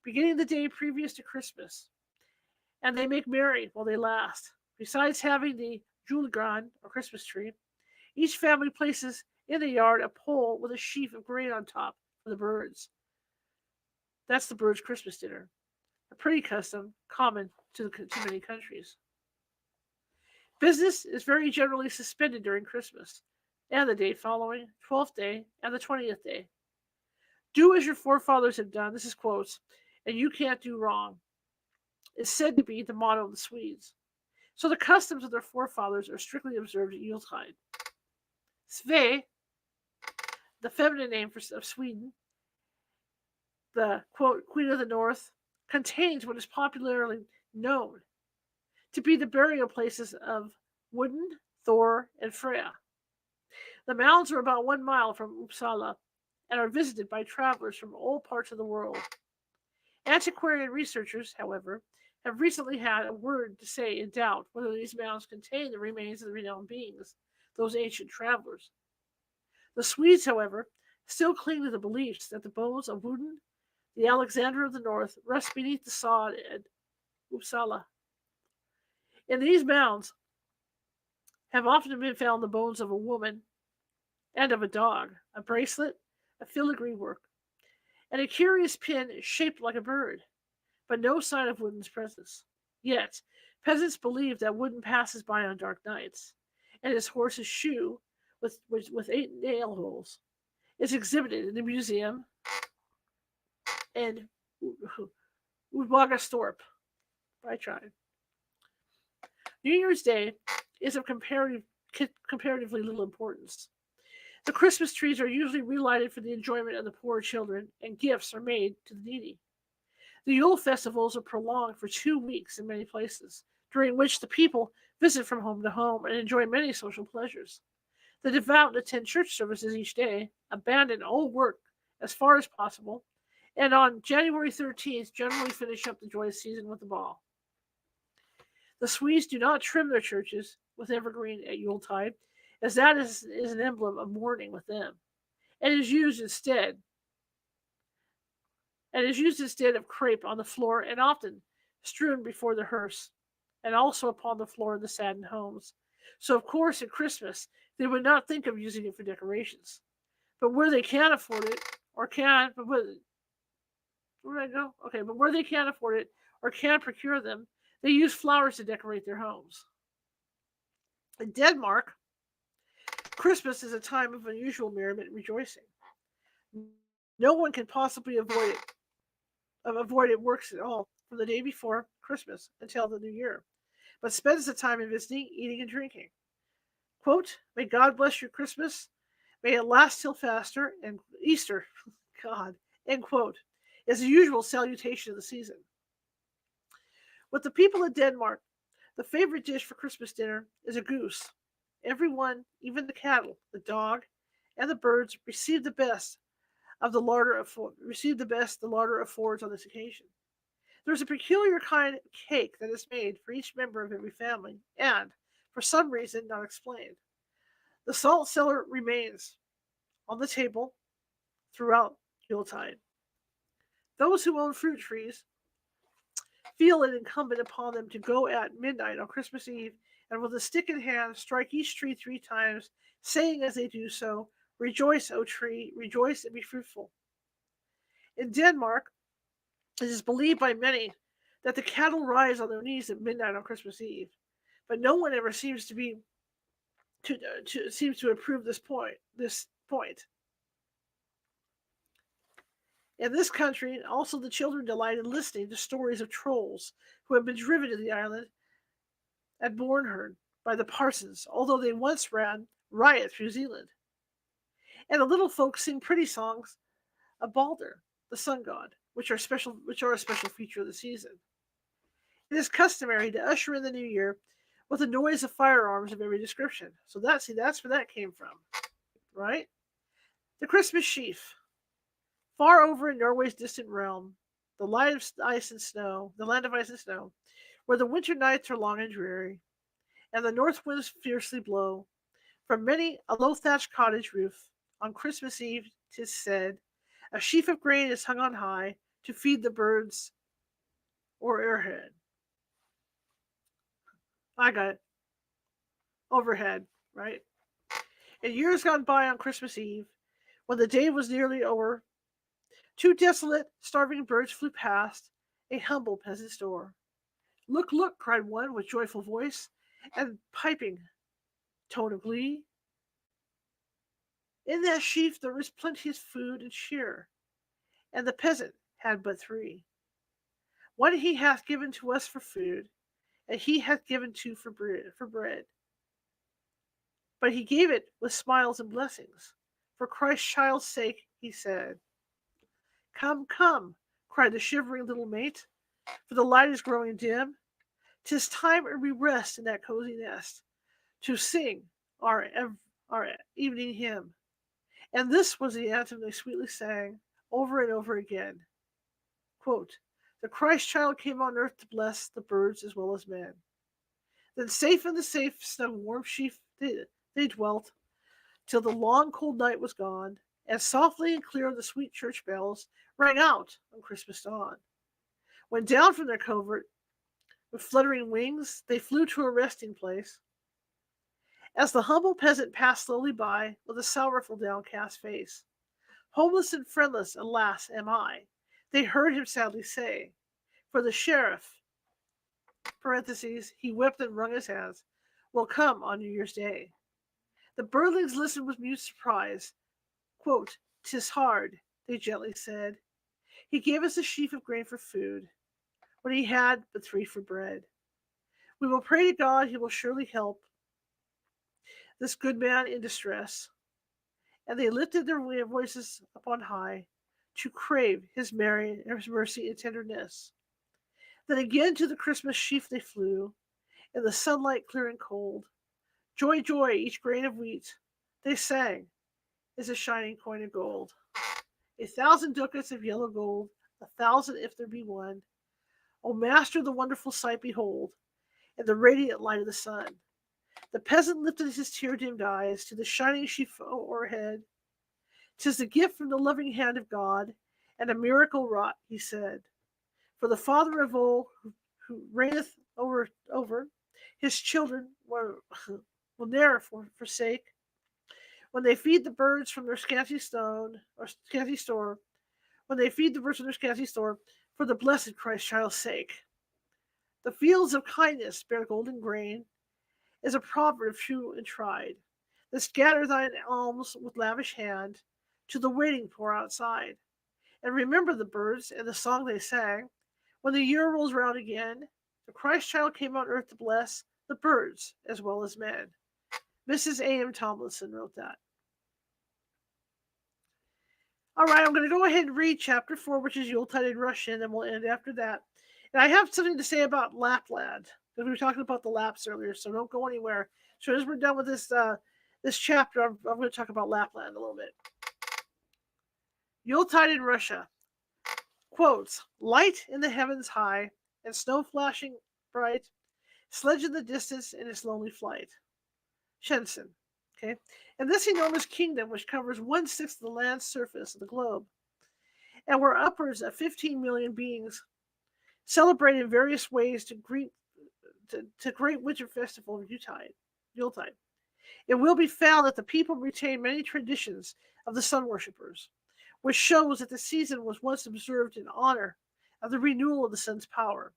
beginning the day previous to Christmas, and they make merry while they last. Besides having the Urann, or Christmas tree, each family places in the yard a pole with a sheaf of grain on top for the birds. That's the birds' Christmas dinner, a pretty custom common to many countries. Business is very generally suspended during Christmas and the day following, 12th day, and the 20th day. Do as your forefathers have done, this is quotes, and you can't do wrong, is said to be the motto of the Swedes. So the customs of their forefathers are strictly observed at Yuletide. Sve, the feminine name of Sweden, the quote Queen of the North, contains what is popularly known to be the burial places of Woden, Thor, and Freya. The mounds are about 1 mile from Uppsala and are visited by travelers from all parts of the world. Antiquarian researchers, however, have recently had a word to say in doubt whether these mounds contain the remains of the renowned beings, those ancient travelers. The Swedes, however, still cling to the beliefs that the bones of Woden, the Alexander of the North, rest beneath the sod at Uppsala. In these mounds have often been found the bones of a woman and of a dog, a bracelet, a filigree work, and a curious pin shaped like a bird, but no sign of Wooden's presence. Yet, peasants believe that Wooden passes by on dark nights, and his horse's shoe, with 8 nail holes, is exhibited in the museum in Udwagastorp. I tried. New Year's Day is of comparatively little importance. The Christmas trees are usually relighted for the enjoyment of the poor children, and gifts are made to the needy. The Yule festivals are prolonged for 2 weeks in many places, during which the people visit from home to home and enjoy many social pleasures. The devout attend church services each day, abandon all work as far as possible, and on January 13th generally finish up the joyous season with a ball. The Swedes do not trim their churches with evergreen at Yuletide, as that is an emblem of mourning with them, and is used instead of crepe on the floor and often strewn before the hearse, and also upon the floor in the saddened homes. So, of course, at Christmas, they would not think of using it for decorations. But where they can afford it, or can, but where did I go? Okay, but where they can afford it, or can procure them, they use flowers to decorate their homes. In Denmark, Christmas is a time of unusual merriment and rejoicing. No one can possibly avoid it works at all from the day before Christmas until the new year, but spends the time in visiting, eating, and drinking. Quote, may God bless your Christmas, may it last till faster, and Easter, God, end quote, is the usual salutation of the season. With the people of Denmark, the favorite dish for Christmas dinner is a goose. Everyone, even the cattle, the dog, and the birds, receive the best the larder affords on this occasion. There's a peculiar kind of cake that is made for each member of every family, and, for some reason not explained, the salt cellar remains on the table throughout Yuletide. Those who own fruit trees feel it incumbent upon them to go at midnight on Christmas Eve and with a stick in hand strike each tree 3 times, saying as they do so, rejoice, O tree, rejoice and be fruitful. In Denmark, it is believed by many that the cattle rise on their knees at midnight on Christmas Eve, but no one ever seems to approve this point. In this country, also the children delight in listening to stories of trolls who have been driven to the island at Bornholm by the parsons, although they once ran riot through Zealand. And the little folks sing pretty songs of Balder, the sun god, which are a special feature of the season. It is customary to usher in the new year with the noise of firearms of every description. So that's where that came from, right? The Christmas sheaf. Far over in Norway's distant realm, the land of ice and snow, where the winter nights are long and dreary, and the north winds fiercely blow, from many a low thatched cottage roof, on Christmas Eve, 'tis said, a sheaf of grain is hung on high to feed the birds or airhead. I got it. Overhead, right? In years gone by on Christmas Eve, when the day was nearly over, 2 desolate, starving birds flew past a humble peasant's door. Look, look, cried one with joyful voice and piping tone of glee. In that sheaf there is plenteous food and cheer, and the peasant had but 3. One he hath given to us for food, and he hath given 2 for bread. But he gave it with smiles and blessings. For Christ's child's sake, he said. Come, come, cried the shivering little mate, for the light is growing dim. 'Tis time we rest in that cozy nest to sing our evening hymn. And this was the anthem they sweetly sang over and over again. Quote, the Christ child came on earth to bless the birds as well as men. Then safe in the safe, snug, warm sheaf they dwelt, till the long cold night was gone, and softly and clear the sweet church bells rang out on Christmas dawn. When down from their covert, with fluttering wings, they flew to a resting place, As the humble peasant passed slowly by with a sorrowful downcast face, homeless and friendless, alas, am I, they heard him sadly say, for the sheriff, parentheses, he wept and wrung his hands, will come on New Year's Day. The birdlings listened with mute surprise. Quote, "'Tis hard," they gently said. "He gave us a sheaf of grain for food, when he had but three for bread. We will pray to God he will surely help this good man in distress." And they lifted their voices up on high to crave his mercy and tenderness. Then again to the Christmas sheaf they flew, in the sunlight clear and cold. Joy, joy, each grain of wheat, they sang, is a shining coin of gold. 1,000 ducats of yellow gold, 1,000 if there be one. O master, the wonderful sight behold, in the radiant light of the sun. The peasant lifted his tear-dimmed eyes to the shining sheaf o'erhead. "'Tis the gift from the loving hand of God, and a miracle wrought," he said. "For the Father of all, who reigneth over his children, will ne'er forsake. When they feed the birds from their scanty store, when they feed the birds from their scanty store, for the blessed Christ child's sake. The fields of kindness bear golden grain," is a proverb true and tried. "That scatter thine alms with lavish hand to the waiting poor outside. And remember the birds and the song they sang. When the year rolls round again, the Christ child came on earth to bless the birds as well as men." Mrs. A.M. Tomlinson wrote that. All right, I'm going to go ahead and read chapter 4, which is Yule-Tide in Russian, and we'll end after that. And I have something to say about Lapland, because we were talking about the Laps earlier, so don't go anywhere. So as we're done with this chapter, I'm going to talk about Lapland a little bit. Yule-Tide in Russia. Quotes, "Light in the heavens high, and snow flashing bright, sledge in the distance in its lonely flight." Shenzhen. Okay, and this enormous kingdom, which covers 1/6 of the land surface of the globe, and where upwards of 15 million beings celebrate in various ways to great winter festival of Yuletide. It will be found that the people retain many traditions of the sun worshippers, which shows that the season was once observed in honor of the renewal of the sun's power.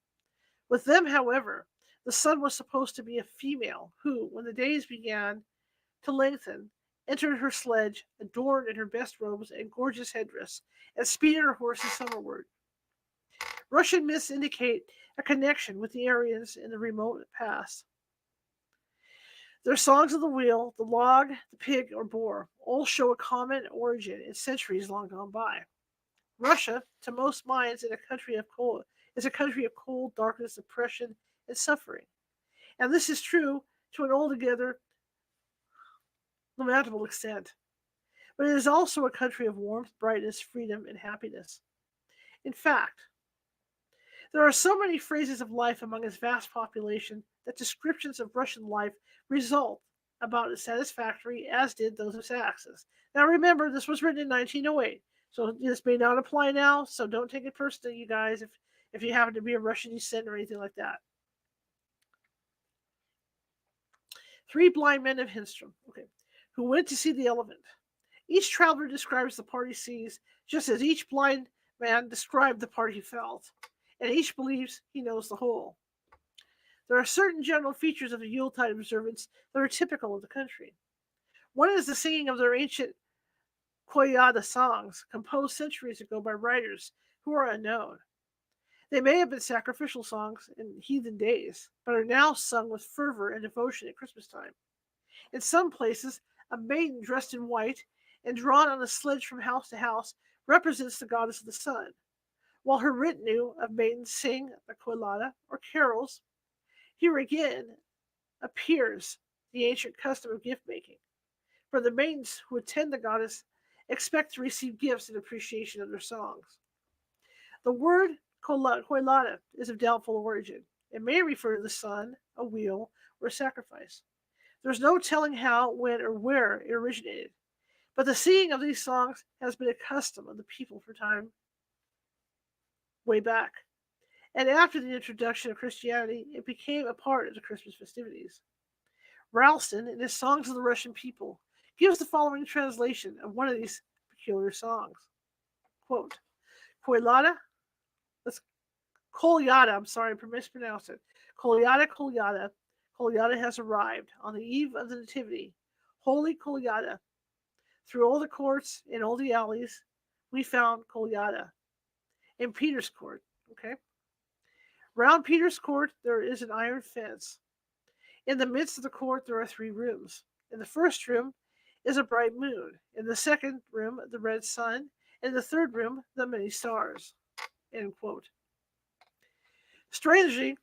With them, however, the sun was supposed to be a female who, when the days began to lengthen, entered her sledge, adorned in her best robes and gorgeous headdress, and speeded her horses summerward. Russian myths indicate a connection with the Aryans in the remote past. Their songs of the wheel, the log, the pig, or boar all show a common origin in centuries long gone by. Russia, to most minds, is a country of cold, darkness, oppression, and suffering. And this is true to an altogether lamentable extent. But it is also a country of warmth, brightness, freedom, and happiness. In fact, there are so many phrases of life among its vast population that descriptions of Russian life result about as satisfactory as did those of Saxons. Now remember, this was written in 1908, so this may not apply now, so don't take it personally, you guys, if you happen to be of Russian descent or anything like that. Three blind men of Hinstrom, who went to see the elephant. Each traveler describes the part he sees, just as each blind man described the part he felt, and each believes he knows the whole. There are certain general features of the Yuletide observance that are typical of the country. One is the singing of their ancient koyada songs, composed centuries ago by writers who are unknown. They may have been sacrificial songs in heathen days, but are now sung with fervor and devotion at Christmas time. In some places, a maiden dressed in white and drawn on a sledge from house to house represents the goddess of the sun, while her retinue of maidens sing the koylada, or carols. Here again appears the ancient custom of gift-making, for the maidens who attend the goddess expect to receive gifts in appreciation of their songs. The word koylada is of doubtful origin. It may refer to the sun, a wheel, or a sacrifice. There's no telling how, when, or where it originated, but the singing of these songs has been a custom of the people for time way back. And after the introduction of Christianity, it became a part of the Christmas festivities. Ralston, in his Songs of the Russian People, gives the following translation of one of these peculiar songs. Quote, Kolyada, that's Kolyada, I'm sorry, I mispronounced it. Kolyada, Kolyada, Kolyada has arrived on the eve of the Nativity. Holy Kolyada, through all the courts and all the alleys, we found Kolyada. In Peter's Court, okay? Round Peter's Court, there is an iron fence. In the midst of the court, there are 3 rooms. In the first room is a bright moon. In the second room, the red sun. In the third room, the many stars. End quote. Strangely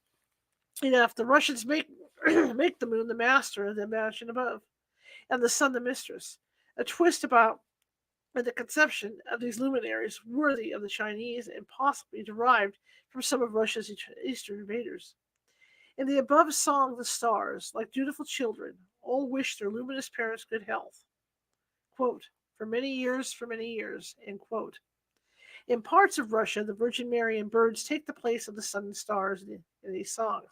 enough, the Russians make, make the moon the master of the mansion above, and the sun the mistress. A twist about the conception of these luminaries worthy of the Chinese and possibly derived from some of Russia's eastern invaders. In the above song, the stars, like dutiful children, all wish their luminous parents good health. Quote, for many years, end quote. In parts of Russia, the Virgin Mary and birds take the place of the sun and stars in these songs,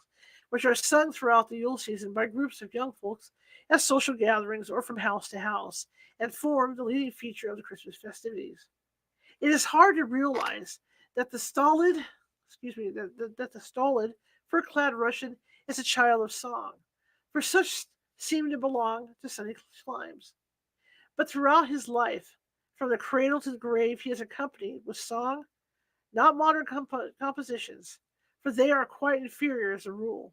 which are sung throughout the Yule season by groups of young folks at social gatherings or from house to house, and form the leading feature of the Christmas festivities. It is hard to realize that the stolid, fur-clad Russian is a child of song, for such seem to belong to sunny climes. But throughout his life, from the cradle to the grave, he is accompanied with song, not modern compositions, for they are quite inferior as a rule,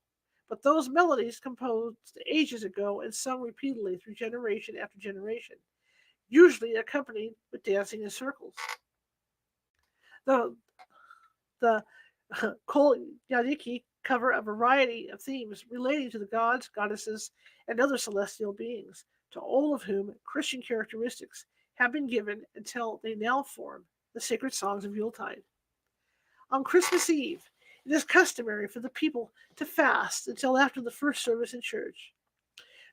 but those melodies composed ages ago and sung repeatedly through generation after generation, usually accompanied with dancing in circles. The, the Kolyadiki cover a variety of themes relating to the gods, goddesses, and other celestial beings, to all of whom Christian characteristics have been given until they now form the sacred songs of Yuletide. On Christmas Eve, it is customary for the people to fast until after the first service in church.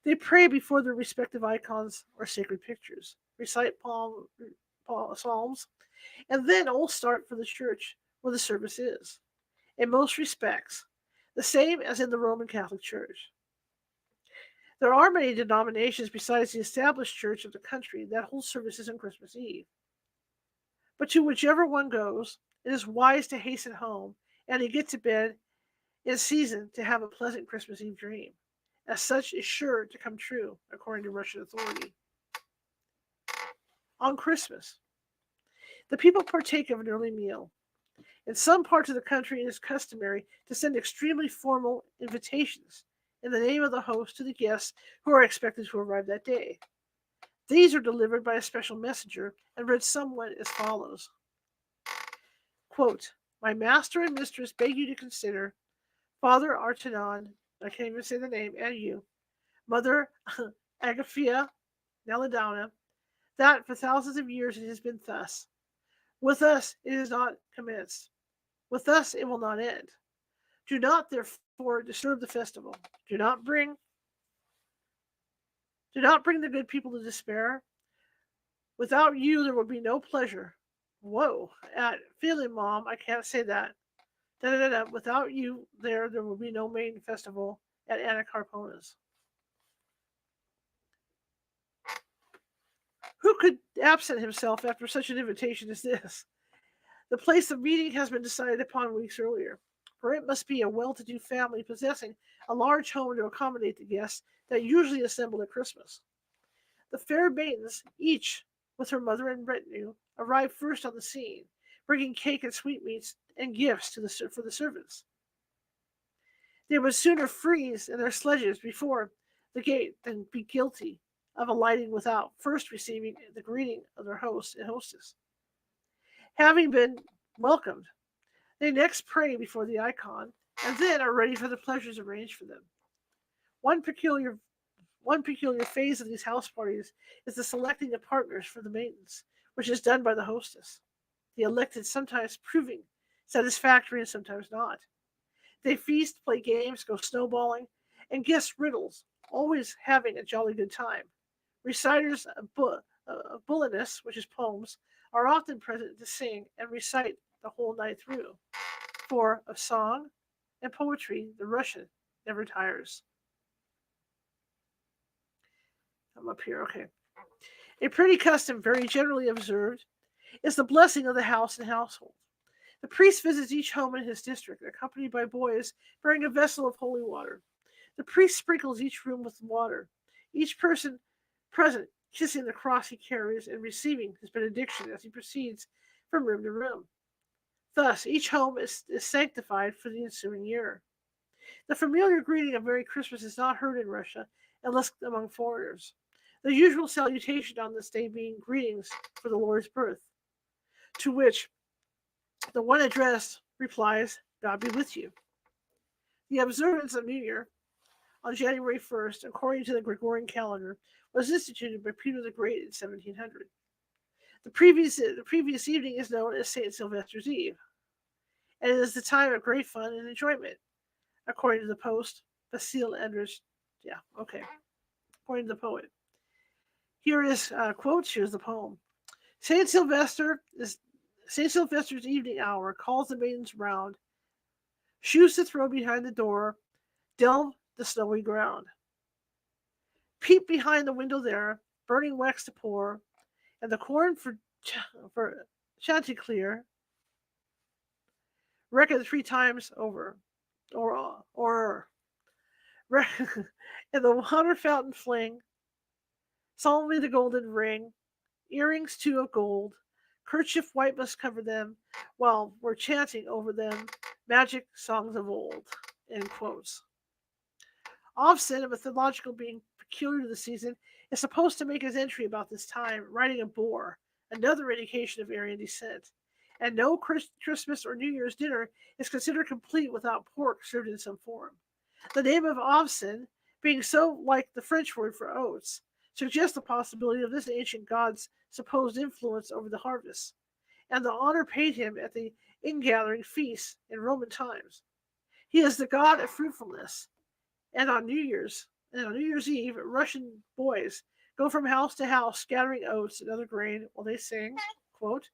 They pray before their respective icons or sacred pictures, recite psalms, and then all start for the church where the service is. In most respects, the same as in the Roman Catholic Church. There are many denominations besides the established church of the country that hold services on Christmas Eve. But to whichever one goes, it is wise to hasten home and to get to bed in season to have a pleasant Christmas Eve dream, as such is sure to come true, according to Russian authority. On Christmas, the people partake of an early meal. In some parts of the country, it is customary to send extremely formal invitations in the name of the host to the guests who are expected to arrive that day. These are delivered by a special messenger and read somewhat as follows. Quote, my master and mistress beg you to consider Father Artanan, I can't even say the name, and you, Mother Agafia Nelidana, that for thousands of years it has been thus. With us it is not commenced. With us it will not end. Do not therefore disturb the festival. Do not bring the good people to despair. Without you there will be no pleasure. Whoa, at feeling mom, I can't say that. Without you there will be no main festival at Anacarpona's. Who could absent himself after such an invitation as this? The place of meeting has been decided upon weeks earlier, for it must be a well-to-do family possessing a large home to accommodate the guests that usually assemble at Christmas. The fair maidens, each with her mother and retinue, arrive first on the scene, bringing cake and sweetmeats and gifts for the servants. They would sooner freeze in their sledges before the gate than be guilty of alighting without first receiving the greeting of their host and hostess. Having been welcomed, they next pray before the icon and then are ready for the pleasures arranged for them. One peculiar phase of these house parties is the selecting of partners for the maidens, which is done by the hostess, the elected sometimes proving satisfactory and sometimes not. They feast, play games, go snowballing, and guess riddles, always having a jolly good time. Reciters of bulliness, which is poems, are often present to sing and recite the whole night through. For of song and poetry, the Russian never tires. I'm up here, okay. A pretty custom very generally observed is the blessing of the house and household. The priest visits each home in his district, accompanied by boys bearing a vessel of holy water. The priest sprinkles each room with water, each person present kissing the cross he carries and receiving his benediction as he proceeds from room to room. Thus, each home is sanctified for the ensuing year. The familiar greeting of Merry Christmas is not heard in Russia unless among foreigners, the usual salutation on this day being greetings for the Lord's birth, to which the one addressed replies, God be with you. The observance of New Year on January 1st, according to the Gregorian calendar, was instituted by Peter the Great in 1700. The previous evening is known as St. Sylvester's Eve, and it is the time of great fun and enjoyment, according to the post. Basile Endrich, yeah, okay, according to the poet. Here is quotes. Here's the poem. Saint Sylvester is Saint Sylvester's evening hour calls the maidens round, shoes to throw behind the door, delve the snowy ground. Peep behind the window there, burning wax to pour, and the corn for Chanticleer, reckon 3 times over, or and the water fountain fling, solemnly the golden ring, earrings too of gold, kerchief white must cover them, while we're chanting over them magic songs of old. End quotes. Ovsen, a mythological being peculiar to the season, is supposed to make his entry about this time, riding a boar, another indication of Aryan descent. And no Christmas or New Year's dinner is considered complete without pork served in some form. The name of Ovsen, being so like the French word for oats, suggests the possibility of this ancient god's supposed influence over the harvest, and the honor paid him at the ingathering feasts in Roman times. He is the god of fruitfulness, and on New Year's Eve, Russian boys go from house to house scattering oats and other grain while they sing, quote,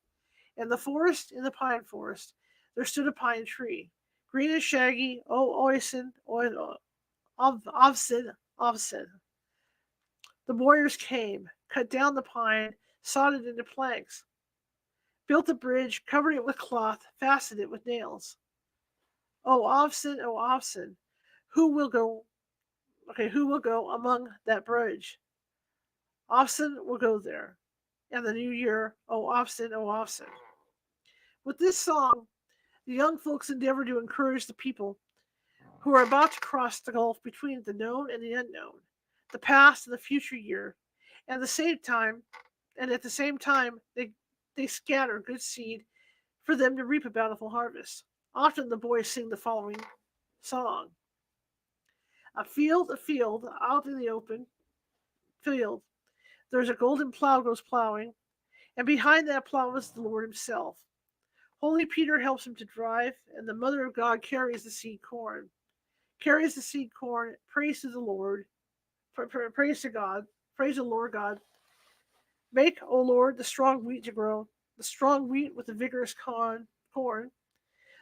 in the pine forest, there stood a pine tree, green and shaggy, Ovsen, Ovsen. The warriors came, cut down the pine, sawed it into planks, built a bridge, covered it with cloth, fastened it with nails. Oh, Ovsen, who will go who will go among that bridge? Ovsen will go there. And the new year, oh Ovsen. With this song, the young folks endeavor to encourage the people who are about to cross the gulf between the known and the unknown, the past and the future year, and at the same time they scatter good seed for them to reap a bountiful harvest. Often the boys sing the following song. A field, out in the open field, there's a golden plow goes plowing, and behind that plow is the Lord himself. Holy Peter helps him to drive, and the Mother of God carries the seed corn. Praise to the Lord, praise to God, praise the Lord God. Make, O Lord, the strong wheat to grow, the strong wheat with the vigorous corn.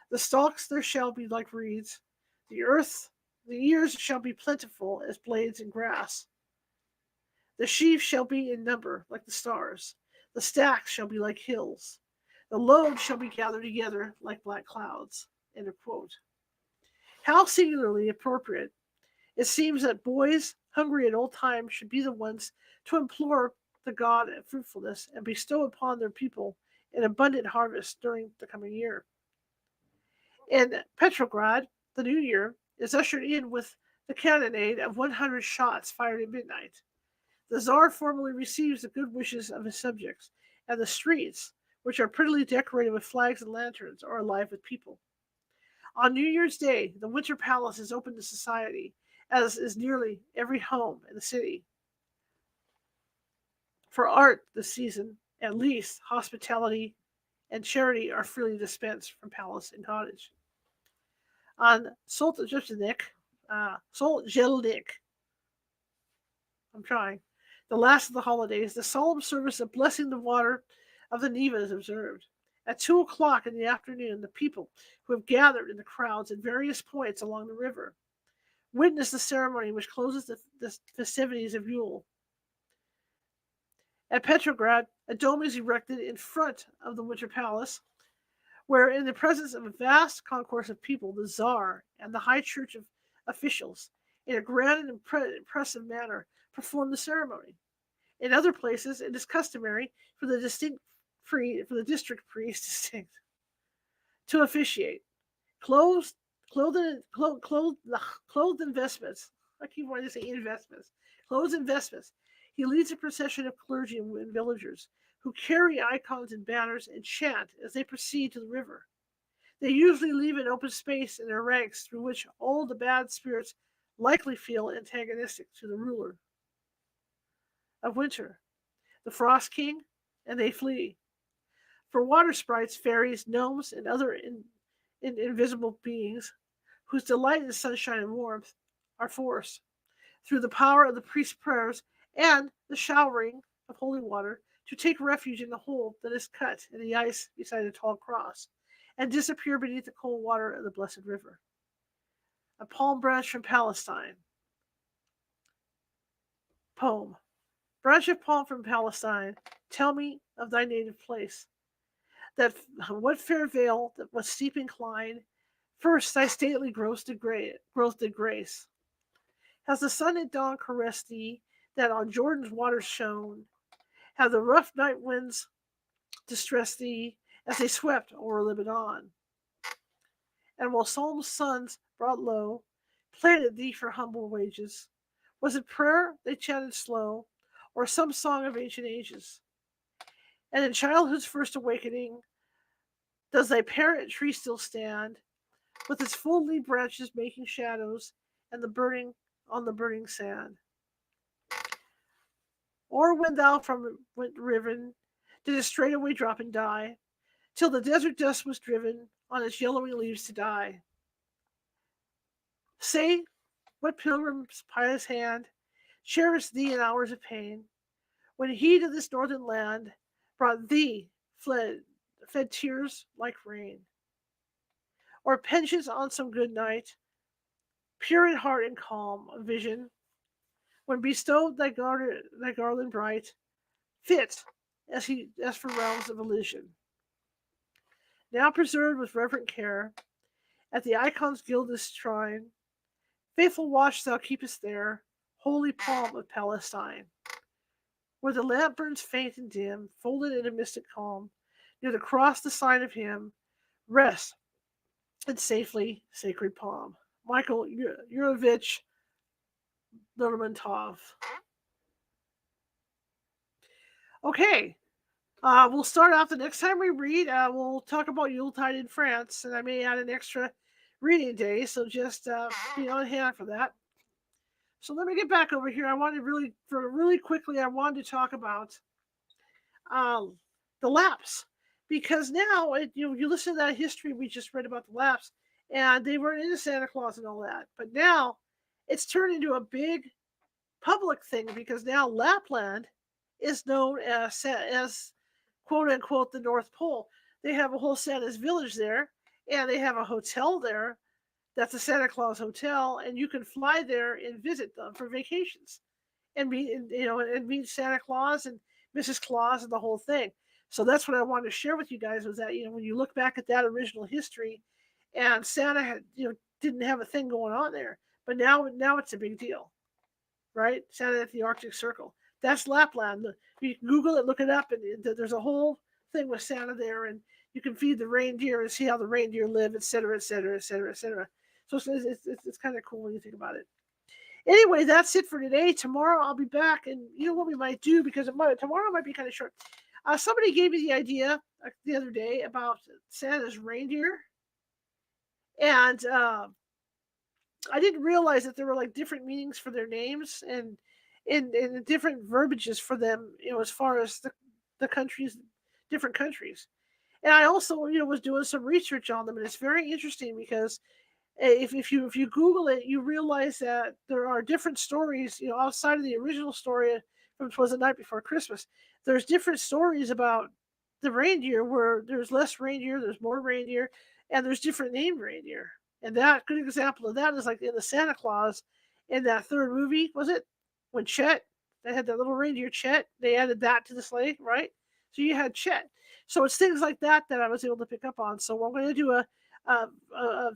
The stalks there shall be like reeds, the ears shall be plentiful as blades in grass. The sheaves shall be in number like the stars. The stacks shall be like hills. The load shall be gathered together like black clouds. End of quote. How singularly appropriate. It seems that boys, hungry at old times, should be the ones to implore the God of fruitfulness and bestow upon their people an abundant harvest during the coming year. In Petrograd, the new year is ushered in with the cannonade of 100 shots fired at midnight. The Tsar formally receives the good wishes of his subjects, and the streets, which are prettily decorated with flags and lanterns, are alive with people. On New Year's Day, the Winter Palace is open to society, as is nearly every home in the city. For art this season, at least, hospitality and charity are freely dispensed from palace and cottage. On Solzhenitsyn, I'm trying, the last of the holidays, the solemn service of blessing the water of the Neva is observed. At 2 o'clock in the afternoon, the people who have gathered in the crowds at various points along the river witness the ceremony which closes the festivities of Yule. At Petrograd, a dome is erected in front of the Winter Palace, where, in the presence of a vast concourse of people, the Tsar and the high church of officials, in a grand and impressive manner, perform the ceremony. In other places, it is customary for the district priest to officiate. Clothes, clothed in vestments. I keep wanting to say investments. Clothes and vestments. He leads a procession of clergy and villagers who carry icons and banners and chant as they proceed to the river. They usually leave an open space in their ranks through which all the bad spirits likely feel antagonistic to the ruler of winter, the Frost King, and they flee. For water sprites, fairies, gnomes, and other invisible beings whose delight in sunshine and warmth are forced, through the power of the priest's prayers and the showering of holy water, to take refuge in the hole that is cut in the ice beside a tall cross, and disappear beneath the cold water of the blessed river. A palm branch from Palestine. Poem. Branch of palm from Palestine, tell me of thy native place. That what fair vale that was steep inclined, first thy stately growth did grace. Has the sun at dawn caressed thee, that on Jordan's waters shone? Have the rough night winds distressed thee, as they swept o'er Lebanon? And while Psalm's sons brought low, planted thee for humble wages, was it prayer they chanted slow, or some song of ancient ages? And in childhood's first awakening, does thy parent tree still stand, with its full leaf branches making shadows, and the burning on the burning sand? Or when thou from went riven, did it straightway drop and die, till the desert dust was driven on its yellowing leaves to die? Say, what pilgrim's pious hand cherished thee in hours of pain, when he to this northern land brought thee, fed tears like rain? Or pensions on some good night, pure in heart and calm of vision, when bestowed thy garland bright, fit as for realms of Elysian. Now preserved with reverent care, at the icon's gilded shrine, faithful watch thou keepest there, holy palm of Palestine, where the lamp burns faint and dim, folded in a mystic calm, near the cross the sign of him, rest in safely sacred palm. Michael Yurovich Lermontov. Okay, we'll start off the next time we read. We'll talk about Yule-Tide in France, and I may add an extra reading day, so just be on hand for that. So let me get back over here. I wanted really quickly, I wanted to talk about the Lapps, because now you listen to that history we just read about the Lapps, and they were into Santa Claus and all that, but now it's turned into a big public thing, because now Lapland is known as quote unquote the North Pole. They have a whole Santa's village there, and they have a hotel there that's a Santa Claus hotel, and you can fly there and visit them for vacations, and meet Santa Claus and Mrs. Claus and the whole thing. So that's what I wanted to share with you guys, was that when you look back at that original history, and Santa had didn't have a thing going on there, but now it's a big deal, right? Santa at the Arctic Circle. That's Lapland. You can Google it, look it up, and there's a whole thing with Santa there, and you can feed the reindeer and see how the reindeer live, etc., etc., etc., etc. So it's kind of cool when you think about it. Anyway, that's it for today. Tomorrow I'll be back, and you know what we might do, because tomorrow might be kind of short. Somebody gave me the idea the other day about Santa's reindeer, and I didn't realize that there were like different meanings for their names, and in different verbiages for them, as far as the countries, different countries. And I also, was doing some research on them, and it's very interesting, because if you Google it, you realize that there are different stories, outside of the original story from "'Twas the Night Before Christmas." There's different stories about the reindeer, where there's less reindeer, there's more reindeer, and there's different named reindeer. And that good example of that is like in the Santa Claus, in that third movie, was it when Chet They had that little reindeer Chet. They added that to the sleigh, right? So you had Chet. So it's things like that that I was able to pick up on. So I'm going to do a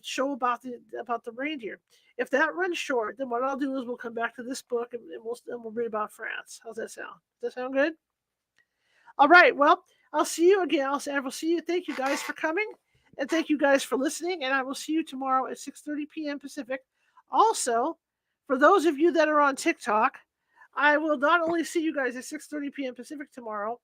show about the reindeer. If that runs short, then what I'll do is we'll come back to this book and we'll read about France. How's that sound? Does that sound good? All right. Well, I'll see you again. I will see you. Thank you guys for coming, and thank you guys for listening. And I will see you tomorrow at 6:30 p.m. Pacific. Also, for those of you that are on TikTok, I will not only see you guys at 6:30 p.m. Pacific tomorrow,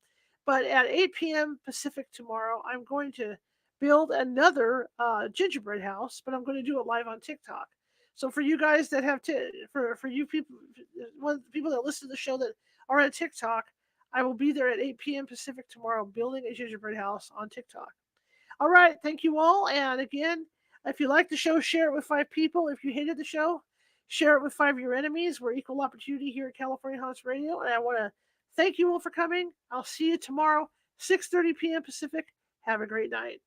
but at 8 p.m. Pacific tomorrow, I'm going to build another gingerbread house, but I'm going to do it live on TikTok. So for you guys that have for you people that listen to the show that are on TikTok, I will be there at 8 p.m. Pacific tomorrow building a gingerbread house on TikTok. All right. Thank you all. And again, if you like the show, share it with 5 people. If you hated the show, share it with 5 of your enemies. We're equal opportunity here at California Haunts Radio. And I want to thank you all for coming. I'll see you tomorrow, 6:30 p.m. Pacific. Have a great night.